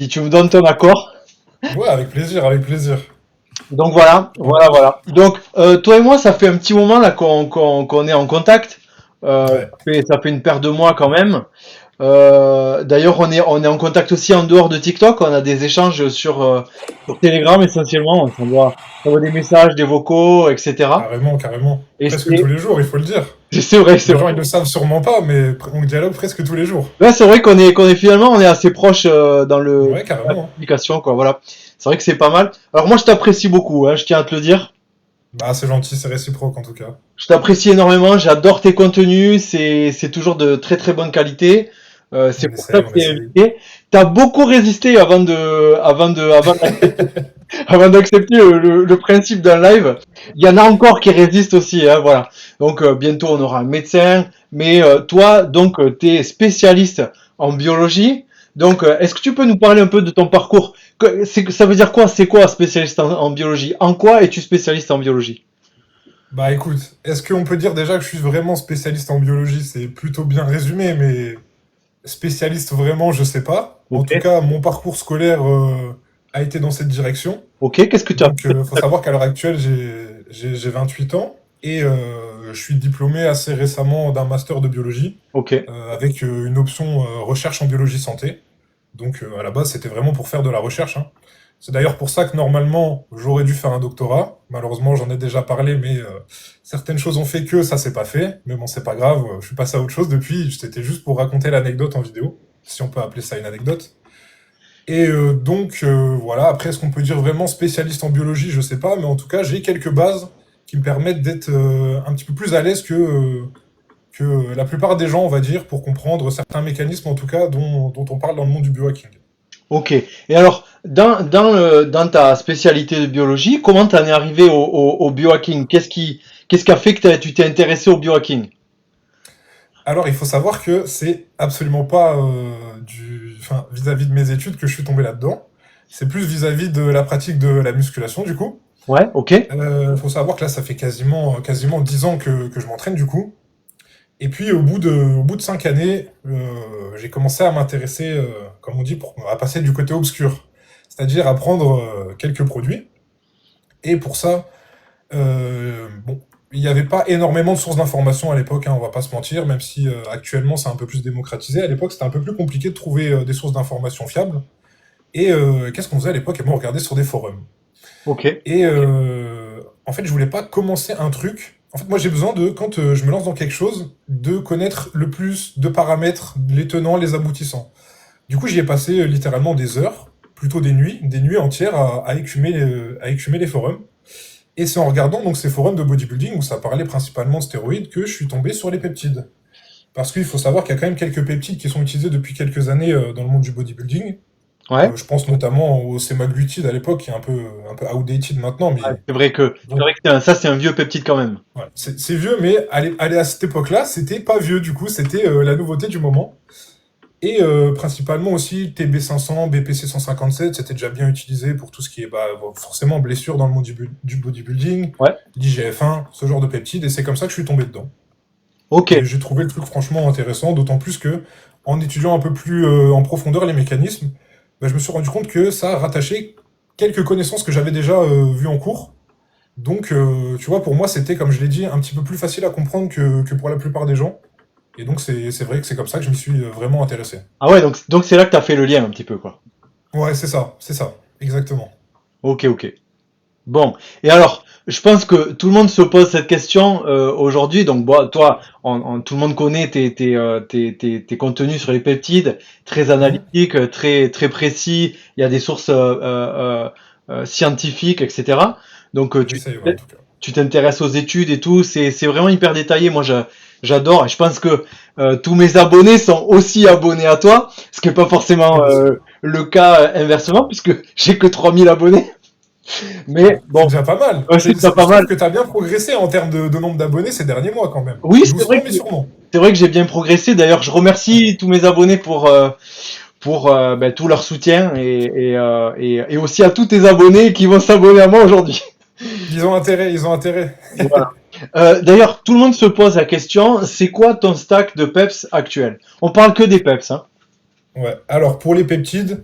si tu me donnes ton accord. Ouais, avec plaisir, avec plaisir. Donc voilà. Donc toi et moi, ça fait un petit moment là qu'on est en contact. Ouais. Ça fait une paire de mois quand même. D'ailleurs, on est en contact aussi en dehors de TikTok. On a des échanges sur Telegram essentiellement. On s'envoie des messages, des vocaux, etc. Carrément, carrément. Et Presque tous les jours, il faut le dire. c'est vrai, c'est Les vrai. gens, ils le savent sûrement pas, mais on dialogue presque tous les jours. Là, c'est vrai qu'on est finalement on est assez proche Ouais, dans la carrément, hein. communication, quoi. Voilà. C'est vrai que c'est pas mal. Alors moi, je t'apprécie beaucoup, hein, je tiens à te le dire. Bah, c'est gentil, c'est réciproque en tout cas. Je t'apprécie énormément, j'adore tes contenus, c'est toujours de très très bonne qualité. C'est On pour ça essaye, que on t'es essaye. invité. T'as beaucoup résisté avant d'accepter le principe d'un live. Il y en a encore qui résistent aussi, hein, voilà. Donc bientôt on aura un médecin, mais toi donc t'es spécialiste en biologie. Donc est-ce que tu peux nous parler un peu de ton parcours? Ça veut dire quoi? C'est quoi spécialiste en biologie? En quoi es-tu spécialiste en biologie? Bah écoute, est-ce qu'on peut dire déjà que je suis vraiment spécialiste en biologie? C'est plutôt bien résumé, mais spécialiste vraiment, je sais pas. En Ok. tout cas, mon parcours scolaire a été dans cette direction. Ok, qu'est-ce que tu as Donc, fait? faut savoir qu'à l'heure actuelle, j'ai 28 ans et je suis diplômé assez récemment d'un master de biologie Ok, avec une option recherche en biologie santé. Donc, à la base, c'était vraiment pour faire de la recherche, hein. C'est d'ailleurs pour ça que normalement, j'aurais dû faire un doctorat. Malheureusement, j'en ai déjà parlé, mais certaines choses ont fait que ça s'est pas fait. Mais bon, c'est pas grave, je suis passé à autre chose depuis. C'était juste pour raconter l'anecdote en vidéo, si on peut appeler ça une anecdote. Et donc, voilà, après, est-ce qu'on peut dire vraiment spécialiste en biologie? Je sais pas, mais en tout cas, j'ai quelques bases qui me permettent d'être un petit peu plus à l'aise que la plupart des gens, on va dire, pour comprendre certains mécanismes, en tout cas, dont on parle dans le monde du biohacking. ok. Et alors, dans ta spécialité de biologie, comment t'en es arrivé au biohacking? Qu'est-ce qui a fait que tu t'es intéressé au biohacking? Alors, il faut savoir que c'est absolument pas enfin, vis-à-vis de mes études que je suis tombé là-dedans. C'est plus vis-à-vis de la pratique de la musculation, du coup. Ouais, ok. Faut savoir que là, ça fait quasiment 10 ans que je m'entraîne, du coup. Et puis au bout de 5 années, j'ai commencé à m'intéresser, comme on dit, à passer du côté obscur, c'est-à-dire à prendre quelques produits. Et pour ça, bon, il n'y avait pas énormément de sources d'informations à l'époque, hein, on va pas se mentir, même si actuellement c'est un peu plus démocratisé. À l'époque, c'était un peu plus compliqué de trouver des sources d'informations fiables. Et qu'est-ce qu'on faisait à l'époque? Et moi, on regardait sur des forums. Ok. Et en fait, je voulais pas commencer un truc. En fait, moi, j'ai besoin de, quand je me lance dans quelque chose, de connaître le plus de paramètres, les tenants, les aboutissants. Du coup, j'y ai passé littéralement des heures, plutôt des nuits entières à écumer les forums. Et c'est en regardant donc ces forums de bodybuilding où ça parlait principalement de stéroïdes que je suis tombé sur les peptides. Parce qu'il faut savoir qu'il y a quand même quelques peptides qui sont utilisés depuis quelques années dans le monde du bodybuilding. Ouais. Je pense notamment au semaglutide à l'époque, qui est un peu outdated maintenant, Ah, mais c'est vrai que ça, c'est un vieux peptide quand même. ouais, c'est vieux, mais aller à cette époque-là, c'était pas vieux du coup, c'était la nouveauté du moment. Et principalement aussi TB500, BPC 157, c'était déjà bien utilisé pour tout ce qui est bon, forcément blessure dans le monde du bodybuilding, Ouais. l'IGF-1, ce genre de peptides, et c'est comme ça que je suis tombé dedans. Ok. Et j'ai trouvé le truc franchement intéressant, d'autant plus que en étudiant un peu plus en profondeur les mécanismes, bah, je me suis rendu compte que ça rattachait quelques connaissances que j'avais déjà vues en cours. Donc, tu vois, pour moi, c'était, comme je l'ai dit, un petit peu plus facile à comprendre que pour la plupart des gens. Et donc, c'est vrai que c'est comme ça que je m'y suis vraiment intéressé. Ah ouais, donc c'est là que t'as fait le lien un petit peu, quoi. Ouais, c'est ça, exactement. Ok, ok. Bon, et alors, je pense que tout le monde se pose cette question aujourd'hui. Donc, bon, toi, tout le monde connaît tes contenus sur les peptides, très Mhm. analytiques, très très précis. Il y a des sources scientifiques, etc. Donc, J'essaye, ouais, en tout cas. tu t'intéresses aux études et tout. C'est vraiment hyper détaillé. Moi, j'adore. Et je pense que tous mes abonnés sont aussi abonnés à toi, ce qui n'est pas forcément Merci. le cas inversement, puisque j'ai que 3000 abonnés. Mais C'est bon. déjà pas mal. Ouais, c'est déjà pas Je trouve mal. que tu as bien progressé en termes de nombre d'abonnés ces derniers mois quand même. Oui, Doucement mais sûrement. c'est vrai que j'ai bien progressé. D'ailleurs, je remercie tous mes abonnés pour ben, tout leur soutien et aussi à tous tes abonnés qui vont s'abonner à moi aujourd'hui. Ils ont intérêt, ils ont intérêt. Voilà. D'ailleurs, tout le monde se pose la question, c'est quoi ton stack de peps actuel? On parle que des peps, hein. Ouais. Alors, pour les peptides,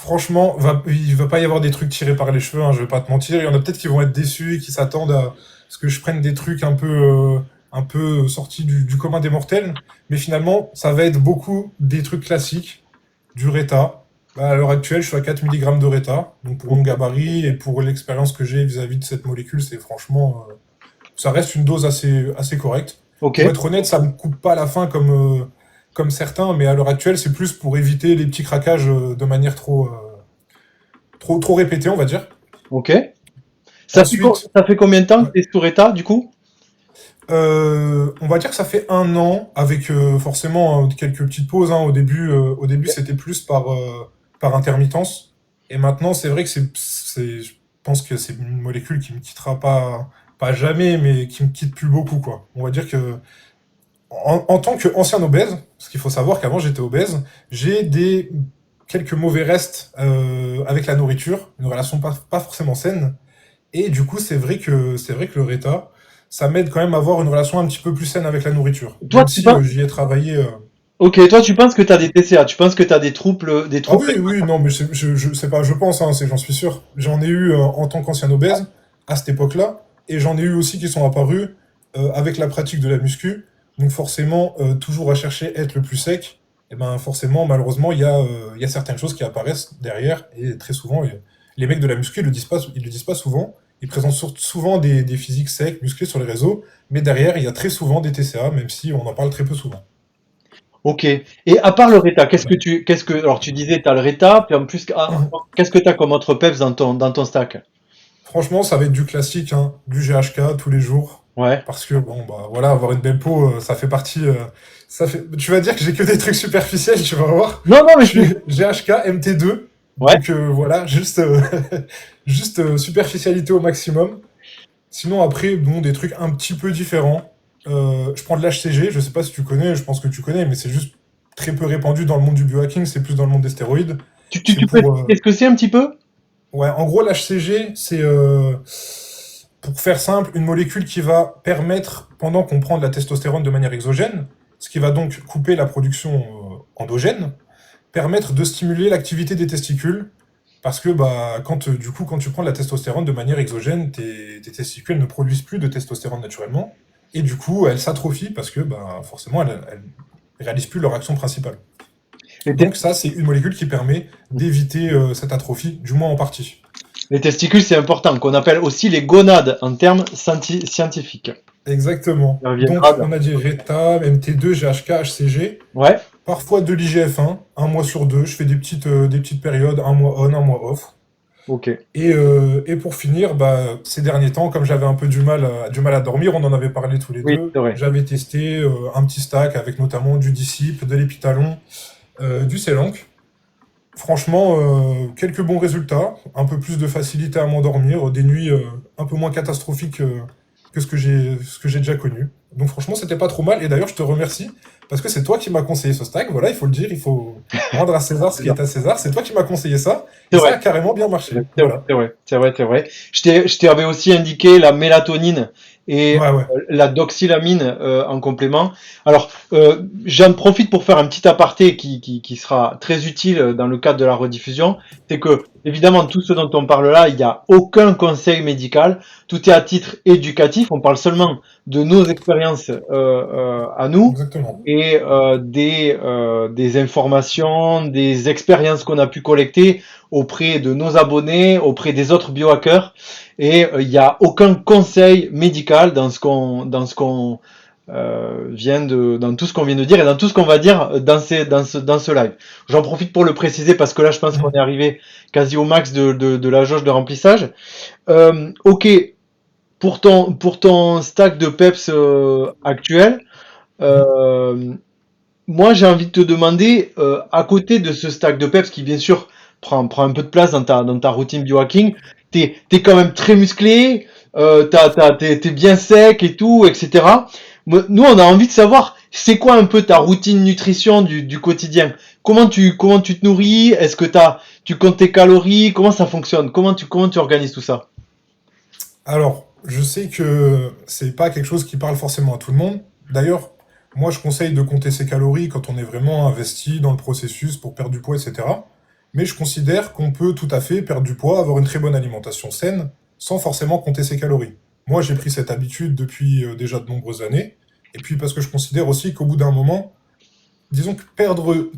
Franchement, il va pas y avoir des trucs tirés par les cheveux, hein, je vais pas te mentir. Il y en a peut-être qui vont être déçus et qui s'attendent à ce que je prenne des trucs un peu sortis du commun des mortels. Mais finalement, ça va être beaucoup des trucs classiques, du Reta. Bah, à l'heure actuelle, je suis à 4 milligrammes de Reta. Donc pour mon gabarit et pour l'expérience que j'ai vis-à-vis de cette molécule, c'est franchement, ça reste une dose assez correcte. Ok, Pour être honnête, ça me coupe pas la faim comme certains, mais à l'heure actuelle, c'est plus pour éviter les petits craquages de manière trop répétée, on va dire. ok. Ensuite, Ça fait combien de temps ouais, que tu es sous Reta, du coup? on va dire que ça fait 1 an, avec forcément quelques petites pauses, hein. Au début, c'était plus par intermittence. Et maintenant, c'est vrai que je pense que c'est une molécule qui me quittera pas jamais, mais qui me quitte plus beaucoup, quoi. On va dire que en tant qu'ancien obèse, parce qu'il faut savoir qu'avant j'étais obèse, j'ai quelques mauvais restes avec la nourriture, une relation pas forcément saine. Et du coup, c'est vrai que le Reta, ça m'aide quand même à avoir une relation un petit peu plus saine avec la nourriture. Toi, Même tu si penses, j'y ai travaillé. ok, toi, tu penses que tu as des TCA, tu penses que tu as des Ah troubles. oui, oui, non, mais je sais pas, je pense, hein, j'en suis sûr. J'en ai eu en tant qu'ancien obèse à cette époque-là, et j'en ai eu aussi qui sont apparus avec la pratique de la muscu. Donc forcément, toujours à chercher à être le plus sec, et ben forcément, malheureusement, il y a certaines choses qui apparaissent derrière, et très souvent, les mecs de la muscu, ils le disent pas souvent. Ils présentent souvent des physiques secs, musclés sur les réseaux, mais derrière, il y a très souvent des TCA, même si on en parle très peu souvent. Ok. Et à part le Reta, alors tu disais, tu as le Reta, puis en plus, qu'est-ce que tu as comme autre peps dans ton stack? Franchement, ça va être du classique, hein, du GHK tous les jours. Ouais. Parce que, bon, bah voilà, avoir une belle peau, ça fait partie. Tu vas dire que j'ai que des trucs superficiels, tu vas voir. Non, non, Je mais suis GHK MT2. ouais. Donc voilà, juste, juste superficialité au maximum. Sinon, après, bon, des trucs un petit peu différents. Je prends de l'HCG, je sais pas si tu connais, je pense que tu connais, mais c'est juste très peu répandu dans le monde du biohacking, c'est plus dans le monde des stéroïdes. C'est Tu peux pour, expliquer ce que c'est un petit peu? Ouais, en gros, l'HCG, c'est, pour faire simple, une molécule qui va permettre, pendant qu'on prend de la testostérone de manière exogène, ce qui va donc couper la production endogène, permettre de stimuler l'activité des testicules, parce que bah, du coup, quand tu prends de la testostérone de manière exogène, tes testicules ne produisent plus de testostérone naturellement, et du coup, elles s'atrophient parce que bah, forcément, elles réalisent plus leur action principale. Les, tes- Donc ça, c'est une molécule qui permet d'éviter cette atrophie, du moins en partie. les testicules, c'est important, qu'on appelle aussi les gonades en termes scientifiques. Exactement. On Donc, reviendra. on a dit Reta, MT2, GHK, HCG, Ouais. parfois de l'IGF-1, un mois sur deux. Je fais des petites périodes, un mois on, un mois off. Ok. Et pour finir, bah, ces derniers temps, comme j'avais un peu du mal à dormir, on en avait parlé tous les Oui, deux, c'est vrai. j'avais testé un petit stack avec notamment du Disciple, de l'Épitalon, du Celanc. Franchement, quelques bons résultats, un peu plus de facilité à m'endormir, des nuits un peu moins catastrophiques que ce que j'ai déjà connu. Donc franchement, c'était pas trop mal. Et d'ailleurs, je te remercie parce que c'est toi qui m'as conseillé ce stack. Voilà, il faut le dire, il faut rendre à César ce qui est à César. C'est toi qui m'as conseillé ça C'est et ça vrai. a carrément bien C'est marché. vrai, Voilà. c'est vrai, c'est vrai, c'est vrai. Je t'avais aussi indiqué la mélatonine et Ouais, ouais. la doxylamine en complément. Alors, j'en profite pour faire un petit aparté qui sera très utile dans le cadre de la rediffusion. C'est que, évidemment, tout ce dont on parle là, il n'y a aucun conseil médical. Tout est à titre éducatif. On parle seulement de nos expériences à nous Exactement. et des informations, des expériences qu'on a pu collecter auprès de nos abonnés, auprès des autres biohackers, et il n'y a aucun conseil médical dans ce qu'on dans tout ce qu'on vient de dire et dans tout ce qu'on va dire dans ce live. J'en profite pour le préciser parce que là, je pense qu'on est Mhm. arrivé quasi au max de la jauge de remplissage. Ok, pour ton stack de peps actuel, Mhm. euh, moi, j'ai envie de te demander, à côté de ce stack de peps qui, bien sûr, prend un peu de place dans ta routine biohacking, t'es quand même très musclé, t'es bien sec et tout, etc. Nous, on a envie de savoir, c'est quoi un peu ta routine nutrition du quotidien? Comment tu te nourris? Est-ce que tu comptes tes calories? Comment ça fonctionne? Comment tu organises tout ça? Alors, je sais que c'est pas quelque chose qui parle forcément à tout le monde. D'ailleurs, moi, je conseille de compter ses calories quand on est vraiment investi dans le processus pour perdre du poids, etc. Mais je considère qu'on peut tout à fait perdre du poids, avoir une très bonne alimentation saine, sans forcément compter ses calories. Moi, j'ai pris cette habitude depuis déjà de nombreuses années. Et puis parce que je considère aussi qu'au bout d'un moment, disons que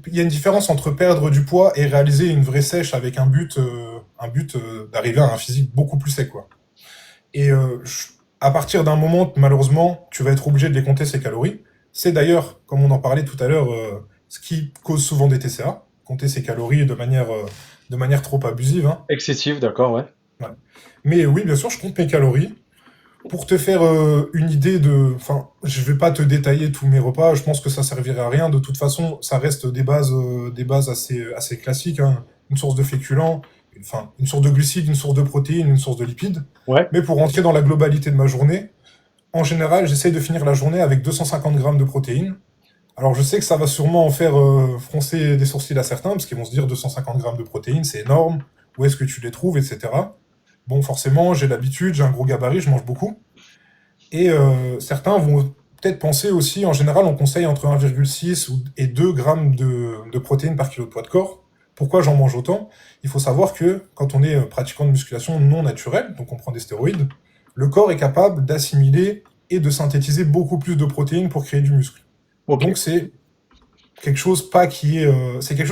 il y a une différence entre perdre du poids et réaliser une vraie sèche avec un but d'arriver à un physique beaucoup plus sec, quoi. Et à partir d'un moment, malheureusement, tu vas être obligé de les compter ces calories. C'est d'ailleurs, comme on en parlait tout à l'heure, ce qui cause souvent des TCA, compter ses calories de manière trop abusive, hein. Excessif, d'accord, ouais. Ouais. Mais oui, bien sûr, je compte mes calories. Pour te faire une idée de... Enfin, je vais pas te détailler tous mes repas, je pense que ça servirait à rien. De toute façon, ça reste des bases assez classiques, hein. Une source de féculents, enfin, une source de glucides, une source de protéines, une source de lipides. Ouais. Mais pour rentrer dans la globalité de ma journée, en général, j'essaye de finir la journée avec 250 grammes de protéines. Alors je sais que ça va sûrement en faire froncer des sourcils à certains, parce qu'ils vont se dire 250 grammes de protéines, c'est énorme, où est-ce que tu les trouves, etc. Bon, forcément, j'ai l'habitude, j'ai un gros gabarit, je mange beaucoup. Et certains vont peut-être penser aussi, en général, on conseille entre 1,6 et 2 grammes de protéines par kilo de poids de corps. Pourquoi j'en mange autant? Il faut savoir que quand on est pratiquant de musculation non naturelle, donc on prend des stéroïdes, le corps est capable d'assimiler et de synthétiser beaucoup plus de protéines pour créer du muscle. Ok. Donc c'est c'est quelque chose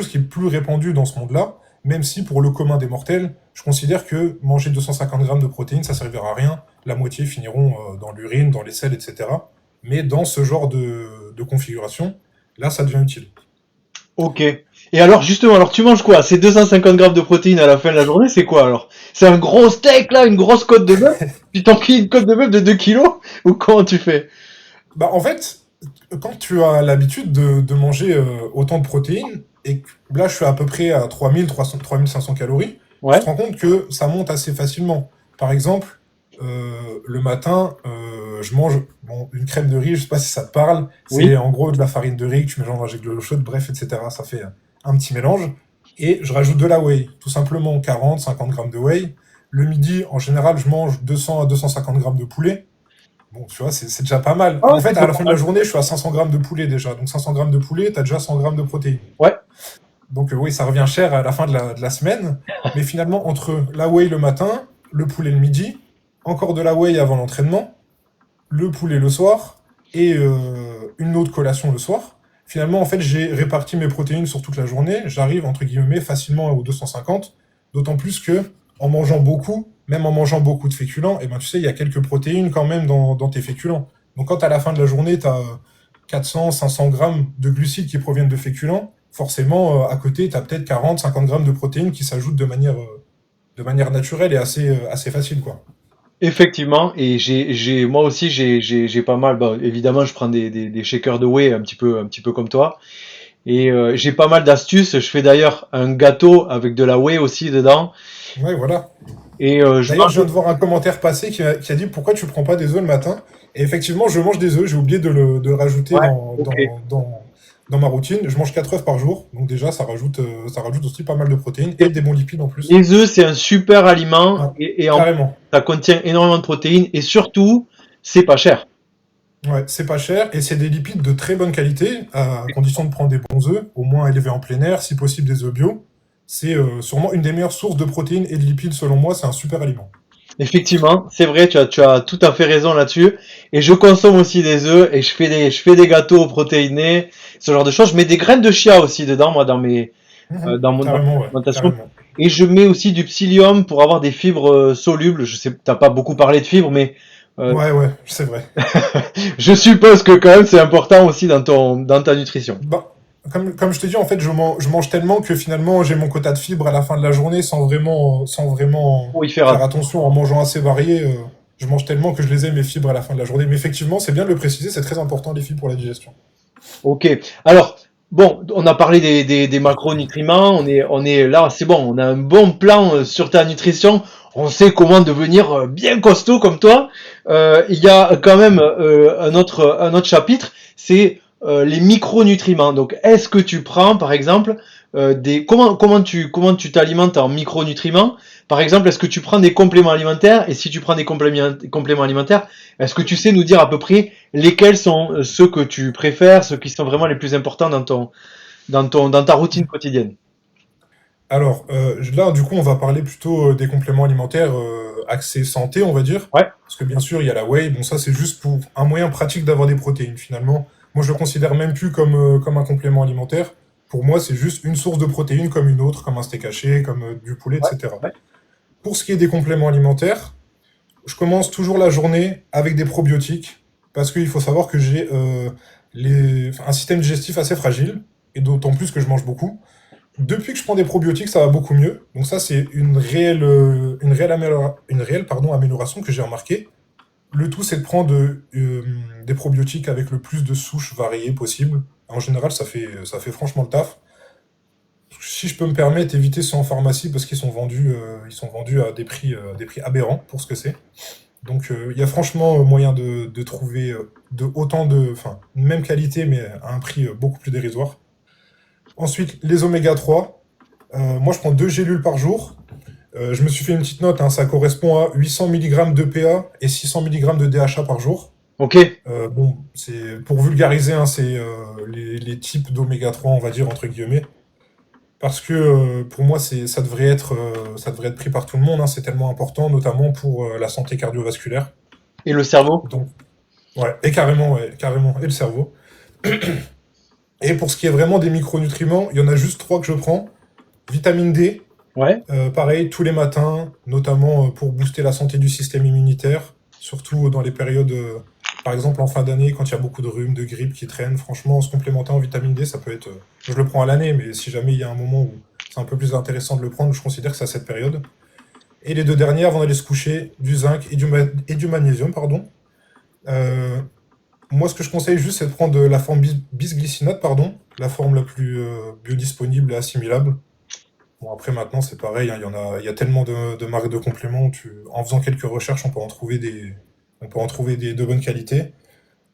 qui est plus répandu dans ce monde-là, même si pour le commun des mortels, je considère que manger 250 grammes de protéines, ça servira à rien. La moitié finiront dans l'urine, dans les selles, etc. Mais dans ce genre de configuration, là, ça devient utile. Ok. Et alors, justement, alors tu manges quoi? Ces 250 grammes de protéines à la fin de la journée, c'est quoi alors? C'est un gros steak là, une grosse côte de bœuf? Tu t'encuis une côte de bœuf de 2 kilos? Ou comment tu fais? Bah, en fait, quand tu as l'habitude de manger autant de protéines, et que là je suis à peu près à 3 500 calories, tu Ouais. te rends compte que ça monte assez facilement. Par exemple, le matin, je mange bon, une crème de riz, je sais pas si ça te parle, Oui. c'est en gros de la farine de riz que tu mélanges avec de l'eau chaude, bref, etc. Ça fait un petit mélange. Et je rajoute de la whey, tout simplement 40, 50 grammes de whey. Le midi, en général, je mange 200 à 250 grammes de poulet. Bon, tu vois, c'est déjà pas mal. Ah, En fait, c'est à pas la fin de la mal. journée, je suis à 500 grammes de poulet déjà. Donc 500 grammes de poulet, t'as déjà 100 grammes de protéines. Ouais. Donc oui, ça revient cher à la fin de la semaine. Mais finalement, entre la whey le matin, le poulet le midi, encore de la whey avant l'entraînement, le poulet le soir et une autre collation le soir. Finalement, en fait, j'ai réparti mes protéines sur toute la journée. J'arrive, entre guillemets, facilement aux 250. D'autant plus que, en mangeant beaucoup, même en mangeant beaucoup de féculents, et ben, tu sais, il y a quelques protéines quand même dans tes féculents. Donc, quand à la fin de la journée, tu as 400, 500 grammes de glucides qui proviennent de féculents, forcément, à côté, tu as peut-être 40, 50 grammes de protéines qui s'ajoutent de manière naturelle et assez facile, quoi. Effectivement, et moi aussi, j'ai pas mal. Bah, évidemment, je prends des shakers de whey un petit peu comme toi. Et j'ai pas mal d'astuces. Je fais d'ailleurs un gâteau avec de la whey aussi dedans. Ouais, voilà. Et je D'ailleurs, je viens mange. de voir un commentaire passer qui a dit pourquoi tu prends pas des œufs le matin. Et effectivement, je mange des œufs. J'ai oublié de le rajouter Ouais, ok. dans ma routine. Je mange 4 œufs par jour. Donc déjà, ça rajoute aussi pas mal de protéines et des bons lipides en plus. Les œufs, c'est un super aliment Ouais, et en plus, carrément. ça contient énormément de protéines et surtout, c'est pas cher. Ouais, c'est pas cher et c'est des lipides de très bonne qualité, à condition de prendre des bons œufs, au moins élevés en plein air, si possible des œufs bio. C'est sûrement une des meilleures sources de protéines et de lipides selon moi. C'est un super aliment. Effectivement, c'est vrai, tu as tout à fait raison là-dessus. Et je consomme aussi des œufs et je fais des gâteaux protéinés, ce genre de choses. Je mets des graines de chia aussi dedans, moi, Mhm. dans Carrément, mon ouais, alimentation. carrément. Et je mets aussi du psyllium pour avoir des fibres solubles. Je sais, t'as pas beaucoup parlé de fibres, mais euh, Ouais, ouais, c'est vrai. je suppose que quand même c'est important aussi dans ta nutrition. Bah, comme je te dis, en fait, je mange tellement que finalement, j'ai mon quota de fibres à la fin de la journée sans vraiment Pour y faire faire attention. attention en mangeant assez varié. Je mange tellement que je les ai, mes fibres, à la fin de la journée. Mais effectivement, c'est bien de le préciser, c'est très important, les fibres pour la digestion. Ok. Alors, bon, on a parlé des macronutriments, on est là, c'est bon, on a un bon plan sur ta nutrition, on sait comment devenir bien costaud comme toi. Il y a quand même un autre chapitre, c'est les micronutriments. Donc, est-ce que tu prends, par exemple, comment tu t'alimentes en micronutriments? Par exemple, est-ce que tu prends des compléments alimentaires? Et si tu prends des compléments alimentaires, est-ce que tu sais nous dire à peu près lesquels sont ceux que tu préfères, ceux qui sont vraiment les plus importants dans ta routine quotidienne? Alors, là, du coup, on va parler plutôt des compléments alimentaires axés santé, on va dire. Ouais, Parce que bien sûr, il y a la whey. Bon, ça, c'est juste pour un moyen pratique d'avoir des protéines, finalement. Moi, je le considère même plus comme un complément alimentaire. Pour moi, c'est juste une source de protéines comme une autre, comme un steak haché, comme du poulet, ouais, etc. ouais. Pour ce qui est des compléments alimentaires, je commence toujours la journée avec des probiotiques. Parce qu'il faut savoir que j'ai un système digestif assez fragile. Et d'autant plus que je mange beaucoup. Depuis que je prends des probiotiques, ça va beaucoup mieux. Donc ça, c'est une réelle pardon, amélioration que j'ai remarquée. Le tout, c'est de prendre des probiotiques avec le plus de souches variées possible. En général, ça fait franchement le taf. Si je peux me permettre, éviter ceux en pharmacie parce qu'ils sont vendus à des prix aberrants pour ce que c'est. Donc il y a franchement moyen de trouver enfin, une même qualité, mais à un prix beaucoup plus dérisoire. Ensuite, les oméga 3. Moi, je prends 2 gélules par jour. Je me suis fait une petite note, hein, ça correspond à 800 mg de PA et 600 mg de DHA par jour. Ok. Bon, c'est pour vulgariser, hein, c'est les types d'oméga 3, on va dire, entre guillemets. Parce que pour moi, ça devrait être pris par tout le monde, hein, c'est tellement important, notamment pour la santé cardiovasculaire. Et le cerveau? Donc, ouais, ouais, carrément, et le cerveau. Et pour ce qui est vraiment des micronutriments, il y en a juste trois que je prends. Vitamine D, Ouais. pareil, tous les matins, notamment pour booster la santé du système immunitaire, surtout dans les périodes, par exemple en fin d'année, quand il y a beaucoup de rhumes, de grippe qui traînent. Franchement, se complémenter en vitamine D, ça peut être. Je le prends à l'année, mais si jamais il y a un moment où c'est un peu plus intéressant de le prendre, je considère que c'est à cette période. Et les deux dernières, avant d'aller se coucher, du zinc et du magnésium, pardon. Euh, Moi, ce que je conseille juste, c'est de prendre la forme bisglycinate, pardon, la forme la plus biodisponible et assimilable. Bon, après, maintenant, c'est pareil, hein, il y a tellement de marques de compléments. En faisant quelques recherches, on peut en trouver des de bonne qualité.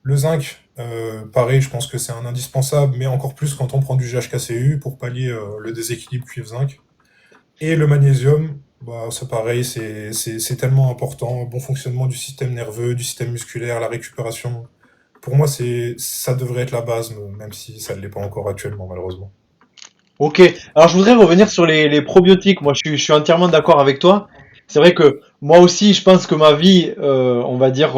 Le zinc, pareil, je pense que c'est un indispensable, mais encore plus quand on prend du GHKCU pour pallier le déséquilibre cuivre-zinc. Et le magnésium, bah, c'est pareil, c'est tellement important. Bon fonctionnement du système nerveux, du système musculaire, la récupération. Pour moi, ça devrait être la base, même si ça ne l'est pas encore actuellement, malheureusement. Ok. Alors je voudrais revenir sur les probiotiques. Moi, je suis entièrement d'accord avec toi. C'est vrai que moi aussi, je pense que ma vie, on va dire